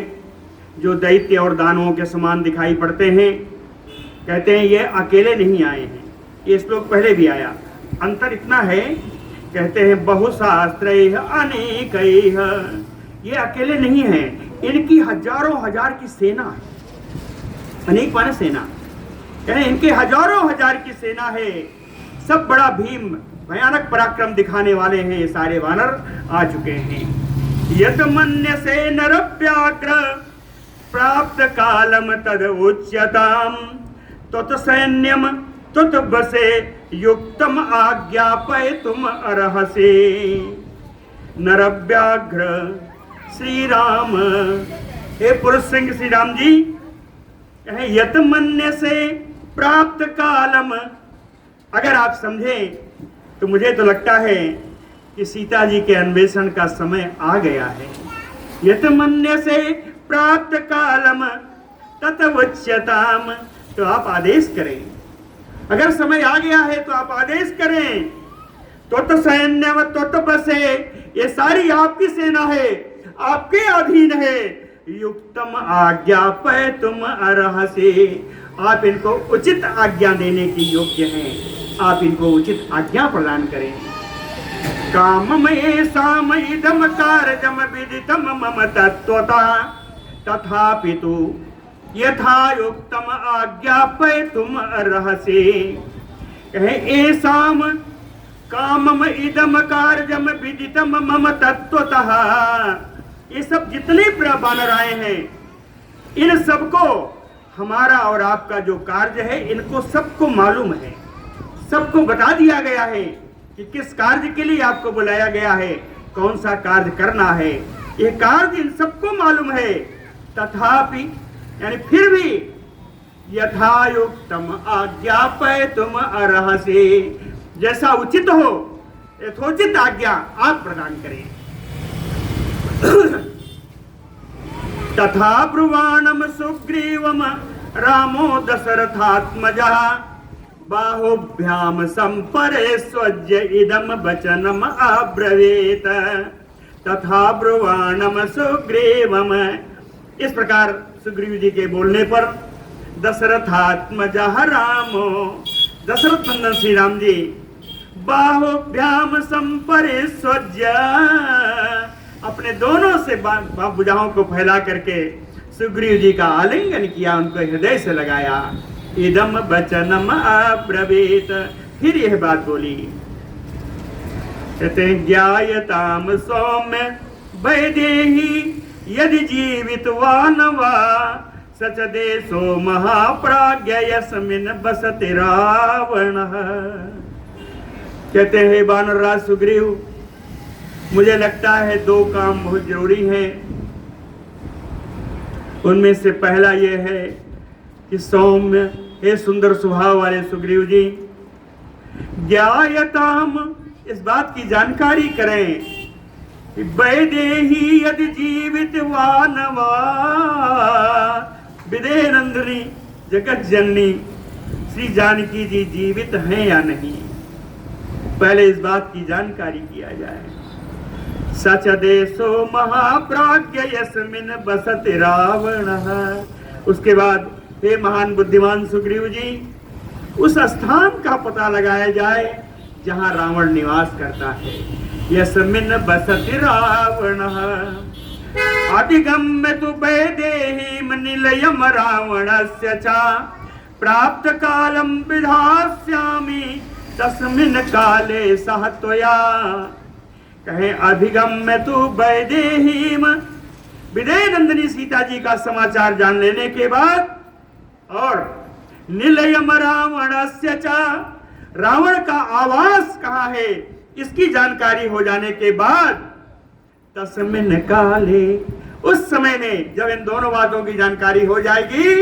जो दैत्य और दानवों के समान दिखाई पड़ते हैं। कहते हैं ये अकेले नहीं आए हैं, ये श्लोक पहले भी आया। अंतर इतना है, कहते हैं बहुशास्त्रैः अनेकैः, ये अकेले नहीं है, इनकी हजारों हजार की सेना है। अनेक माने सेना, कहते हैं इनके हजारों हजार की सेना है। सब बड़ा भीम भयानक पराक्रम दिखाने वाले हैं, ये सारे वानर आ चुके हैं। यत मन्य से नर व्याघ्र प्राप्त कालम तद उच्यताम तत सैन्यम तत बसे युक्तम आज्ञापय तुम अर्हसे। नर व्याघ्र श्री राम, हे पुरुष सिंह श्री राम जी, यत मन्य से प्राप्त कालम, अगर आप समझें तो मुझे तो लगता है कि सीता जी के अन्वेषण का समय आ गया है। यत मन्य से प्राप्त कालम तत उच्यताम, तो आप आदेश करें। अगर समय आ गया है तो आप आदेश करें। त्वत सैन्यम त्वत बसे, ये सारी आपकी सेना है, आपके अधीन है। युक्तम आज्ञापय तुम अर्हसे, आप इनको उचित आज्ञा देने के योग्य हैं, आप इनको उचित आज्ञा प्रदान करें। काममये सामयिदम कारजम विदितम मम तत्वता तथापि तु यथा युक्तम आज्ञापय तुम अर्हसे। कहे एसाम कामम इदम कार्यम विदितम मम तत्वतः, ये सब जितने बानर आए हैं, इन सबको हमारा और आपका जो कार्य है, इनको सबको मालूम है, सबको बता दिया गया है कि किस कार्य के लिए आपको बुलाया गया है, कौन सा कार्य करना है, ये कार्य इन सबको मालूम है। तथापि यानी फिर भी यथायुक्तम आज्ञापय तुम अर्हसे, जैसा उचित हो यथोचित आज्ञा आप प्रदान करें। तथा ब्रुवाणम सुग्रीवम रामो दशरथात्मजः बाहुभ्याम संपरे स्वज्य इदम वचनम अब्रवीत। तथा ब्रुवाणम सुग्रीवम, इस प्रकार सुग्रीव जी के बोलने पर दशरथात्मजः रामो, दशरथ नंदन श्री राम जी, बाहुभ्याम संपरे स्वज्य, अपने दोनों से भुजाओं को फैला करके सुग्रीव जी का आलिंगन किया, उनको हृदय से लगाया। इदम वचनम अब्रवीत, फिर यह बात बोली, कहते हैं ज्ञायताम सौम्य वैदेही यदि जीवितवान वा सच देशो महाप्राज्ञ यस्मिन् बसति रावणः। कहते हैं वानरराज सुग्रीव, मुझे लगता है दो काम बहुत जरूरी हैं। उनमें से पहला यह है कि सौम्य, हे सुंदर स्वभाव वाले सुग्रीव जी, ज्ञायताम, इस बात की जानकारी करें कि वैदेही यदि जीवित वानवा, विदेह नंदिनी जगत जननी श्री जानकी जी जीवित हैं या नहीं, पहले इस बात की जानकारी किया जाए। सच देशो महाप्राज्ञ यस्मिन् बसति रावणः, उसके बाद हे महान बुद्धिमान सुग्रीव जी, उस स्थान का पता लगाया जाए जहां रावण निवास करता है। यस्मिन् बसति रावणः अधिगम्य तु वैदेहीं निलयम रावणस्य च प्राप्त कालम विधास्यामि तस्मिन् काले सह त्वया। कहे अधिगम्य तु वैदेहीं, विदेह नंदिनी सीता जी का समाचार जान लेने के बाद, और निलयम रावणस्य च, रावण का आवास कहाँ है, इसकी जानकारी हो जाने के बाद तस्मिन् काले, उस समय में जब इन दोनों बातों की जानकारी हो जाएगी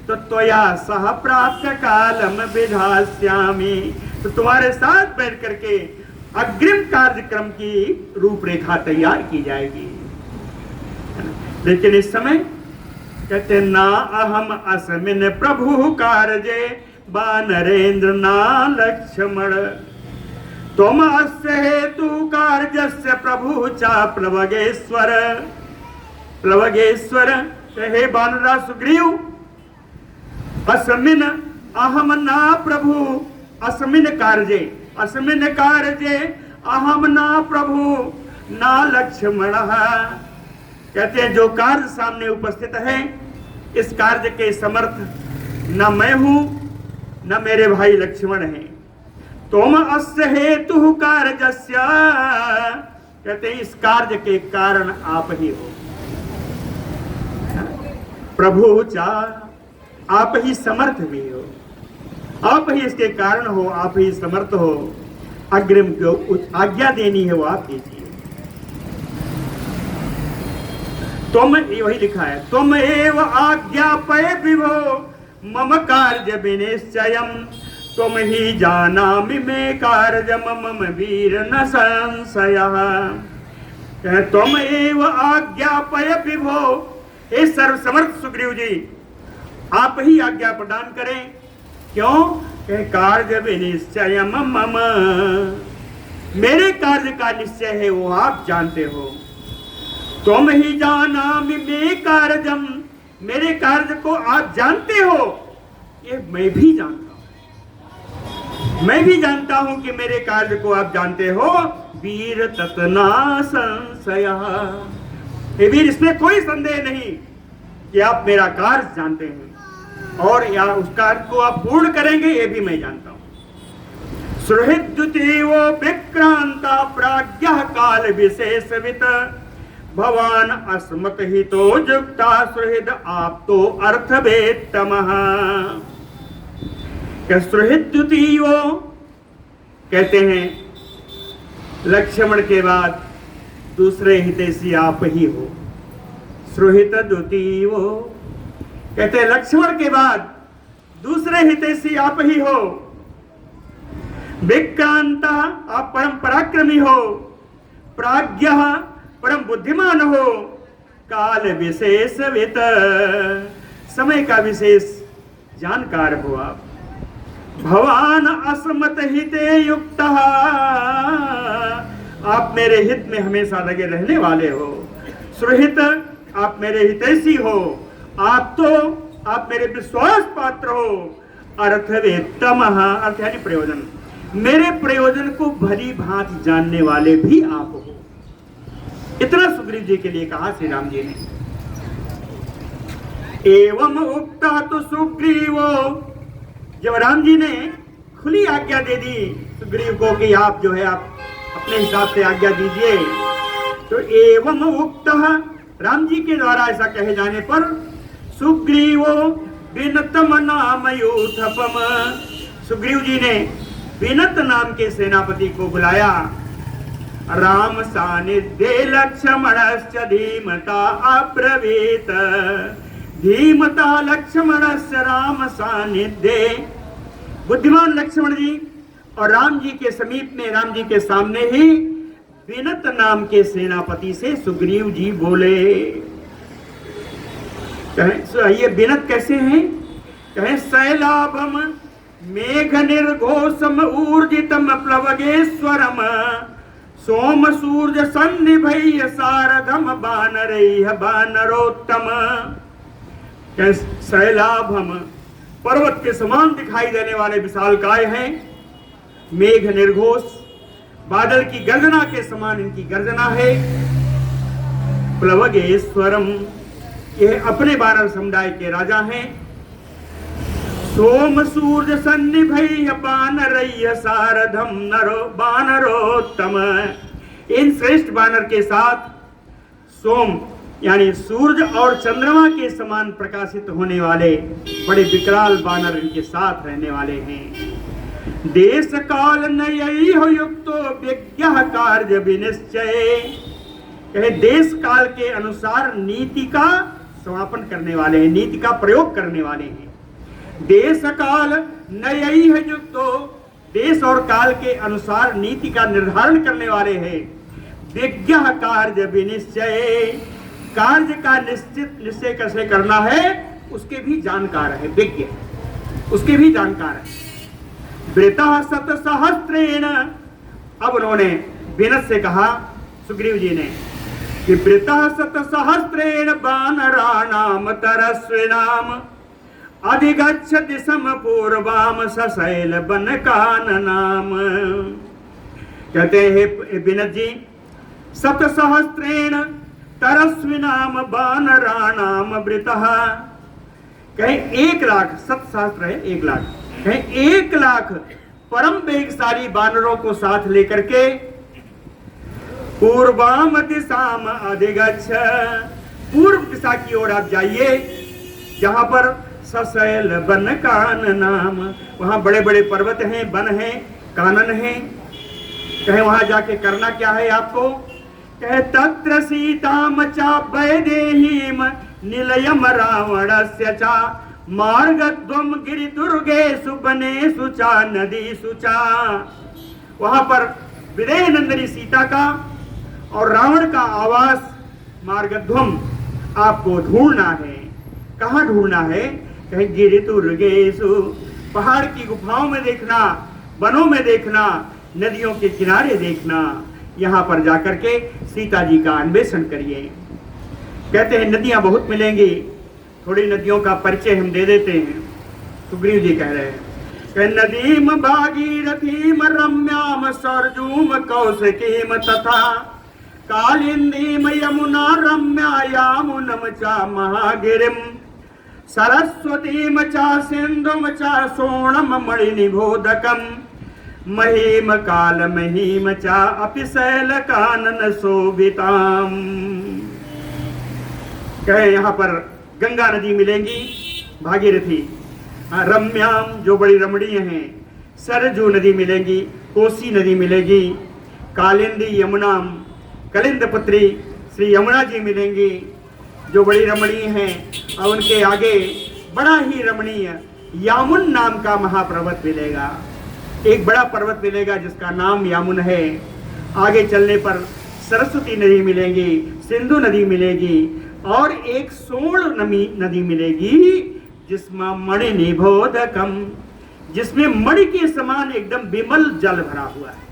तो त्वया सह प्राप्त कालम विधास्यामि, तो तुम्हारे साथ बैठ करके अग्रिम कार्यक्रम की रूपरेखा तैयार की जाएगी। लेकिन इस समय कहते ना अहम अस्मिन् प्रभु कार्ये वानरेंद्र ना लक्ष्मण, तुम अस्य हेतु कार्यस्य प्रभु चा प्लवगेश्वर। प्लवगेश्वर हे वानरा सुग्रीव, अस्मिन् अहम ना प्रभु, अस्मिन् कार्ये, अस्मिन् कार्ये अहम ना प्रभु ना लक्ष्मण। कहते हैं जो कार्य सामने उपस्थित है, इस कार्य के समर्थ न मैं हूं न मेरे भाई लक्ष्मण हैं। तुम अस्य हेतु कार्यस्य, कहते हैं इस कार्य के कारण आप ही हो। प्रभु चा, आप ही समर्थ भी हो, आप ही इसके कारण हो, आप ही समर्थ हो। अग्रिम जो आज्ञा देनी है वो आप दीजिए। तुम, वही लिखा है, तुम एव आज्ञापय विभो मम कार्य विनिश्चयम्, तुम ही जानामि मे कार्य मम वीर न संशयः। तुम एव आज्ञापय विभो, हे सर्वसमर्थ सुग्रीव जी, आप ही आज्ञा प्रदान करें। क्यों? कार्य विनिश्चय मम, मेरे कार्य का निश्चय है वो आप जानते हो। तुम ही जानामि मे कार्यम, मेरे कार्य को आप जानते हो, ये मैं भी जानता हूं। मैं भी जानता हूं कि मेरे कार्य को आप जानते हो। वीर ततना संशयः, हे वीर इसमें कोई संदेह नहीं कि आप मेरा कार्य जानते हैं और या उस कार्य को आप पूर्ण करेंगे, ये भी मैं जानता हूं। सुहृद्युतिवो विक्रांता प्राज्ञः काल विशेषवित, भवान अस्मत् हितो युक्ता सुहृद आप तो अर्थवेत्तमः। क्या सुहृद्युतिवो, कहते हैं लक्ष्मण के बाद दूसरे हितैषी आप ही हो। सुहृद द्वितीयो, कहते हैं लक्ष्मण के बाद दूसरे हितैषी आप ही हो। विक्रांता, आप परम पराक्रमी हो। प्राज्ञः, परम बुद्धिमान हो। काल विशेषवित, समय का विशेष जानकार हो आप। भवान अस्मत् हिते युक्तः, आप मेरे हित में हमेशा लगे रहने वाले हो। सुहृद, आप मेरे हितैषी हो। आप मेरे विश्वास पात्र हो। अर्थवेत्तमः, अर्थ यानी प्रयोजन, मेरे प्रयोजन को भली भांति जानने वाले भी आप हो। इतना सुग्रीव जी के लिए कहा श्री राम जी ने। एवं उक्ता तो सुग्रीवो, जब राम जी ने खुली आज्ञा दे दी सुग्रीव को कि आप जो है आप अपने हिसाब से आज्ञा दीजिए, तो एवं उक्तः, राम जी के द्वारा ऐसा कहे जाने पर सुग्रीवो विनतम नाम यूथपम, सुग्रीव जी ने विनत नाम के सेनापति को बुलाया। राम सानिध्ये लक्ष्मणश्च धीमता अब्रवीत, धीमता लक्ष्मणस्य राम सानिध्ये। बुद्धिमान लक्ष्मण जी और राम जी के समीप में, राम जी के सामने ही विनत नाम के सेनापति से सुग्रीव जी बोले। ये विनत कैसे हैं? कहें शैलाभम मेघ निर्घोषम ऊर्जितम प्लवगेश्वरम, सोम सूर्य सन्निभय सारथम वानरैः वानरोत्तम। शैलाभम, पर्वत के समान दिखाई देने वाले विशालकाय हैं। मेघ निर्घोष, बादल की गर्जना के समान इनकी गर्जना है। प्लवगेश्वरम, यह अपने वानर समुदाय के राजा हैं। सोम सूर्य सन्निभय वानरैः सारथम नरो वानरोत्तम, इन श्रेष्ठ वानर के साथ सोम यानी सूर्य और चंद्रमा के समान प्रकाशित होने वाले बड़े विकराल वानर इनके साथ रहने वाले हैं। देश काल नयई हो युक्तो विज्ञ कार्य विनिश्चय। कहे देश काल के अनुसार नीति का समापन करने वाले हैं, नीति का प्रयोग करने वाले हैं। देश काल नयई है युक्तो, देश और काल के अनुसार नीति का निर्धारण करने वाले हैं। विज्ञ कार्य विनिश्चय, कार्य का निश्चित निश्चय कैसे करना है उसके भी जानकार है, विज्ञ उसके भी जानकार है। वृतः शत सहस्त्रेण, अब उन्होंने विनत से कहा सुग्रीव जी ने कि वृतः शत सहस्त्रेण वानराणाम तरस्विनाम अधिगच्छ दिशम पूर्वाम सशैल बनकाननाम। कहते हैं विनत जी, शत सहस्त्रेण तरस्विनाम वानराणाम वृतः, कहे 1,00,000, सत सहस्त्र है 1,00,000, कहे 1,00,000 परम वेगशाली वानरों को साथ लेकर के पूर्वाम दिशाम अधिगच्छ, पूर्व दिशा की ओर आप जाइए, जहां पर सशैल वन काननाम, वहां बड़े बड़े पर्वत हैं, वन हैं, कानन हैं। कहे वहां जाके करना क्या है आपको? कहे तत्र सीताम चा वैदेहीम निलयम रावणस्य चा मार्गद्वम गिरिदुर्गेषु वनेषु चा नदीषु चा। वहां पर विदेह नंदिनी सीता का और रावण का आवास मार्गध्वम आपको ढूंढना है। कहाँ ढूंढना है? कहीं गिरिदुर्गेषु, पहाड़ की गुफाओं में देखना, वनों में देखना, नदियों के किनारे देखना, यहाँ पर जाकर के सीता जी का अन्वेषण करिए। कहते हैं नदियां बहुत मिलेंगी, थोड़ी नदियों का परिचय हम दे देते हैं। सुग्रीव जी कह रहे हैं कि नदीम भागीरथीम रम्याम सरजूम कौशिकीम तथा कालिंदीम यमुना रम्यायामुनम चा महागिरिम सरस्वतीम चा सिंधुम चा सोणम मणिनिबोधकम महीम काल महीम चा अपिशैल कानन शोभिताम। कहे यहाँ पर गंगा नदी मिलेंगी, भागीरथी, रम्याम जो बड़ी रमणीय हैं, सरजू नदी मिलेंगी, कोसी नदी मिलेगी, कालिंदी यमुनाम, कलिंद पुत्री श्री यमुना जी मिलेंगी जो बड़ी रमणीय हैं। और उनके आगे बड़ा ही रमणीय यामुन नाम का महापर्वत मिलेगा, एक बड़ा पर्वत मिलेगा जिसका नाम यामुन है। आगे चलने पर सरस्वती नदी मिलेगी, सिंधु नदी मिलेगी और एक सोण नदी मिलेगी जिसमें मणि निबोधकम, जिसमें मणि के समान एकदम विमल जल भरा हुआ है,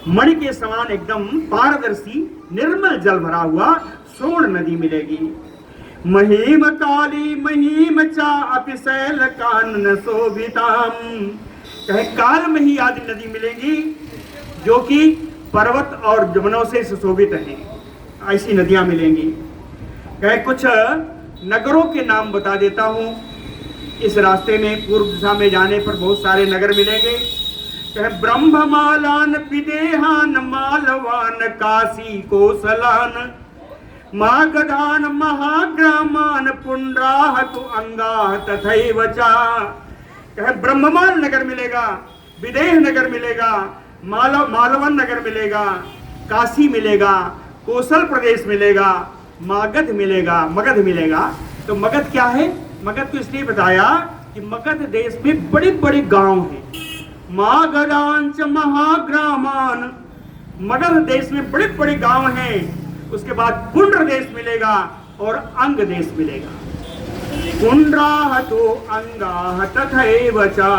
मणि के समान एकदम पारदर्शी निर्मल जल भरा हुआ सोण नदी मिलेगी। महीम काली महीम चा अपिशैल कानन शोभिताम, कहे काल में ही आदि नदी मिलेंगी जो कि पर्वत और जमुनों से सुशोभित हैं, ऐसी नदियां मिलेंगी। कहे कुछ नगरों के नाम बता देता हूं। इस रास्ते में पूर्व दिशा में जाने पर बहुत सारे नगर मिलेंगे। कहे ब्रह्ममालान विदेहान मालवान काशी कोसलान मागधान महाग्रामान पुंड्राहतु अंगाह तथैव चा। कहे ब्रह्ममाल नगर मिलेगा, विदेह नगर मिलेगा, मालवन नगर मिलेगा, काशी मिलेगा, कोसल प्रदेश मिलेगा, मगध मिलेगा, मगध मिलेगा। तो मगध क्या है? मगध को इसलिए बताया कि मगध देश में बड़े बड़े गांव हैं। मागधांच महाग्रामान, मगध देश में बड़े बड़े गांव हैं। उसके बाद पुंड्र देश मिलेगा और अंग देश मिलेगा। पुंड्राहतु अंगाह तथैव चा।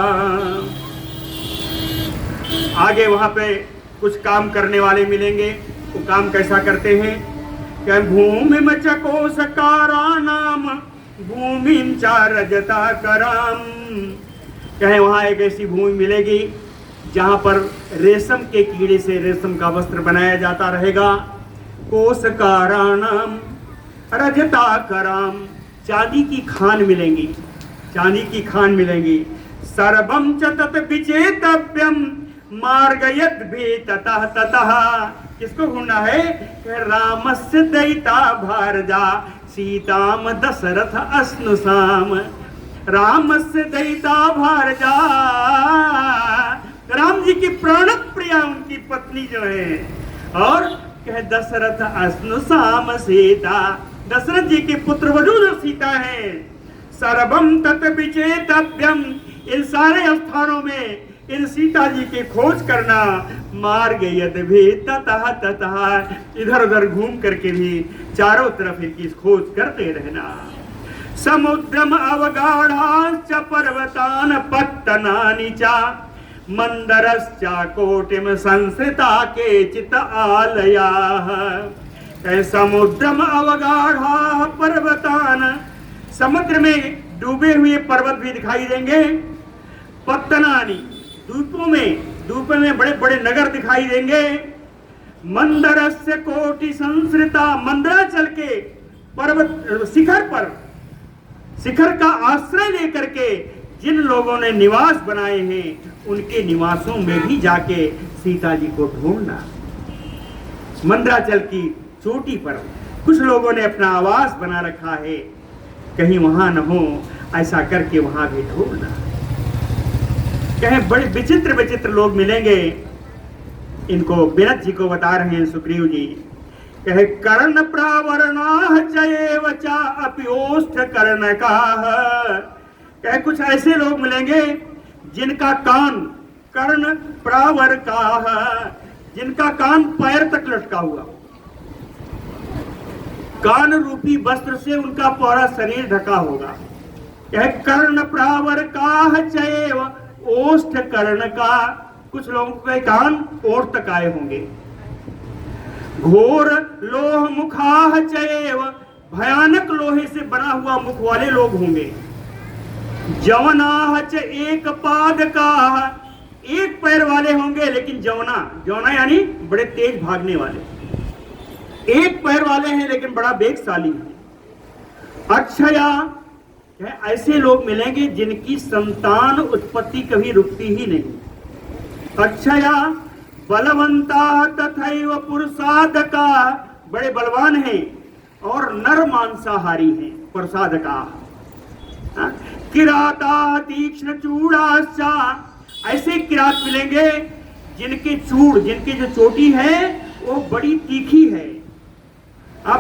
आगे वहां पे कुछ काम करने वाले मिलेंगे। वो काम कैसा करते हैं? क्या भूमि में चकोसकारानाम भूमिं चा रजता कराम। कहे वहां एक ऐसी भूमि मिलेगी जहां पर रेशम के कीड़े से रेशम का वस्त्र बनाया जाता रहेगा। कोसकारानाम रजता कराम, चांदी की खान मिलेंगी, चांदी की खान मिलेंगी। सर्वम च तत विचेतव्यम मार्गयत भी ततः ततः। किसको ढूंढना है? रामस्य दयिता भारजा सीताम दशरथ अस्नुसाम। रामस्य दयिता भारजा राम जी की प्राण प्रिया उनकी पत्नी जो है। और कह दशरथ अश्नु साम सीता, दशरथ जी के पुत्र वधू जो सीता है। सर्वम तत् विचेतव्यम, इन सारे स्थानों में इन सीता जी की खोज करना। मार्ग यद भी ततः ततः, इधर उधर घूम करके भी चारों तरफ इनकी खोज करते रहना। समुद्रम अवगाढ़ाश्च पर्वतान पत्तनानि च, मंदरश्च कोटिम संसृता केचित् आलयाः। समुद्रम अवगाढ़ा पर्वतान, समुद्र में डूबे हुए पर्वत भी दिखाई देंगे। पत्तनानि, द्वीपों में बड़े बड़े नगर दिखाई देंगे। मंदरस्य कोटि संसृता, मंदराचल के पर्वत शिखर का आश्रय लेकर के जिन लोगों ने निवास बनाए हैं, उनके निवासों में भी जाके सीता जी को ढूंढना। मंदराचल की चोटी पर कुछ लोगों ने अपना आवास बना रखा है, कहीं वहां न हो, ऐसा करके वहां भी ढूंढना। कहें बड़े विचित्र विचित्र लोग मिलेंगे। इनको विरत जी को बता रहे हैं सुग्रीव जी। कहे कर्ण प्रावरणाः चैव च अपि ओष्ठ कर्णकाः। कहे कुछ ऐसे लोग मिलेंगे जिनका कान कर्ण प्रावरकाः, जिनका कान पैर तक लटका हुआ, कान रूपी वस्त्र से उनका पूरा शरीर ढका होगा। कहे कर्ण प्रावरकाः चैव ओष्ठ कर्ण का, कुछ लोगों के कान ओठ तक आए होंगे। घोर लोह मुखाः चैव, भयानक लोहे से बना हुआ मुख वाले लोग होंगे। जवनाः च एक पादकाः, एक पैर वाले होंगे लेकिन जवना यानी बड़े तेज भागने वाले। एक पैर वाले हैं लेकिन बड़ा वेगशाली है। अक्षया, ऐसे लोग मिलेंगे जिनकी संतान उत्पत्ति कभी रुकती ही नहीं। अक्षया बलवंता तथैव पुरुषादका, बड़े बलवान हैं और नर मांसाहारी हैं पुरुषादका। किराता तीक्ष्ण चूड़ाश्चा, ऐसे किरात मिलेंगे जिनके चूड़, जिनकी जो चोटी है वो बड़ी तीखी है,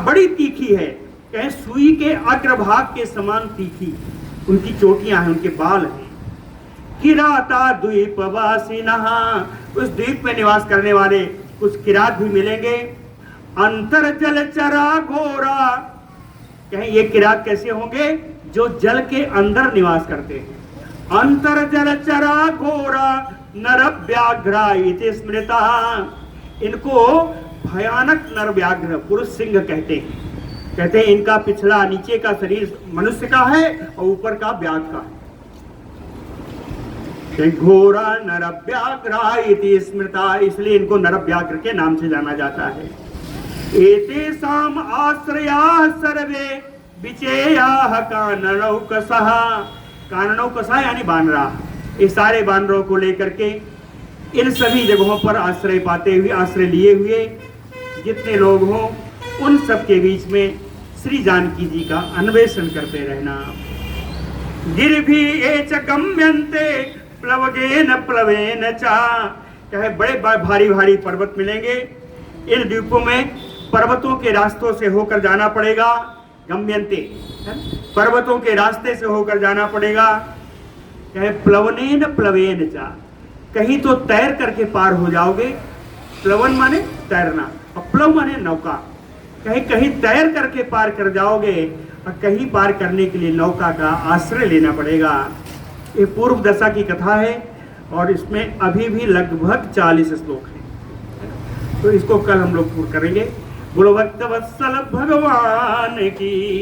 बड़ी तीखी है। कहें सुई के अग्रभाग के समान तीखी उनकी चोटियां हैं, उनके बाल हैं। किराता द्वीपवासिनः, उस द्वीप में निवास करने वाले कुछ किरात भी मिलेंगे। अंतर जलचरा घोरा, कहें ये किरात कैसे होंगे? जो जल के अंदर निवास करते हैं। अंतर जलचरा घोरा नरव्याघ्रा इति स्मृता, इनको भयानक नरव्याघ्र पुरुष सिंह कहते हैं। कहते हैं इनका पिछला नीचे का शरीर मनुष्य का है और ऊपर का व्याघ्र का है। घोरा नरव्याघ्रा इति स्मृता, इसलिए इनको नरव्याघ्र के नाम से जाना जाता है। एतेषाम् आश्रयाः सर्वे विचेयाः काननौकसः, काननौकसः यानी बानरा। ये सारे बानरों को लेकर के इन सभी जगहों पर आश्रय पाते हुए, आश्रय लिए हुए जितने लोग हों, उन सब के बीच में श्री जानकी जी का अन्वेषण करते रहना। गिरिभि ये च गम्यन्ते प्लवगेन प्लवेन च, चाहे बड़े भारी भारी पर्वत मिलेंगे। इन द्वीपों में पर्वतों के रास्तों से होकर जाना पड़ेगा। गम्यन्ते, पर्वतों के रास्ते से होकर जाना पड़ेगा। चाहे प्लवनेन प्लवेन च, कहीं तो तैर करके पार हो जाओगे। प्लवन माने तैरना और प्लव माने नौका। कहीं कहीं तैर करके पार कर जाओगे और कहीं पार करने के लिए नौका का आश्रय लेना पड़ेगा। ये पूर्व दशा की कथा है और इसमें अभी भी लगभग 40 श्लोक हैं, तो इसको कल हम लोग पूर्ण करेंगे। बोलो भक्तवत्सल भगवान की।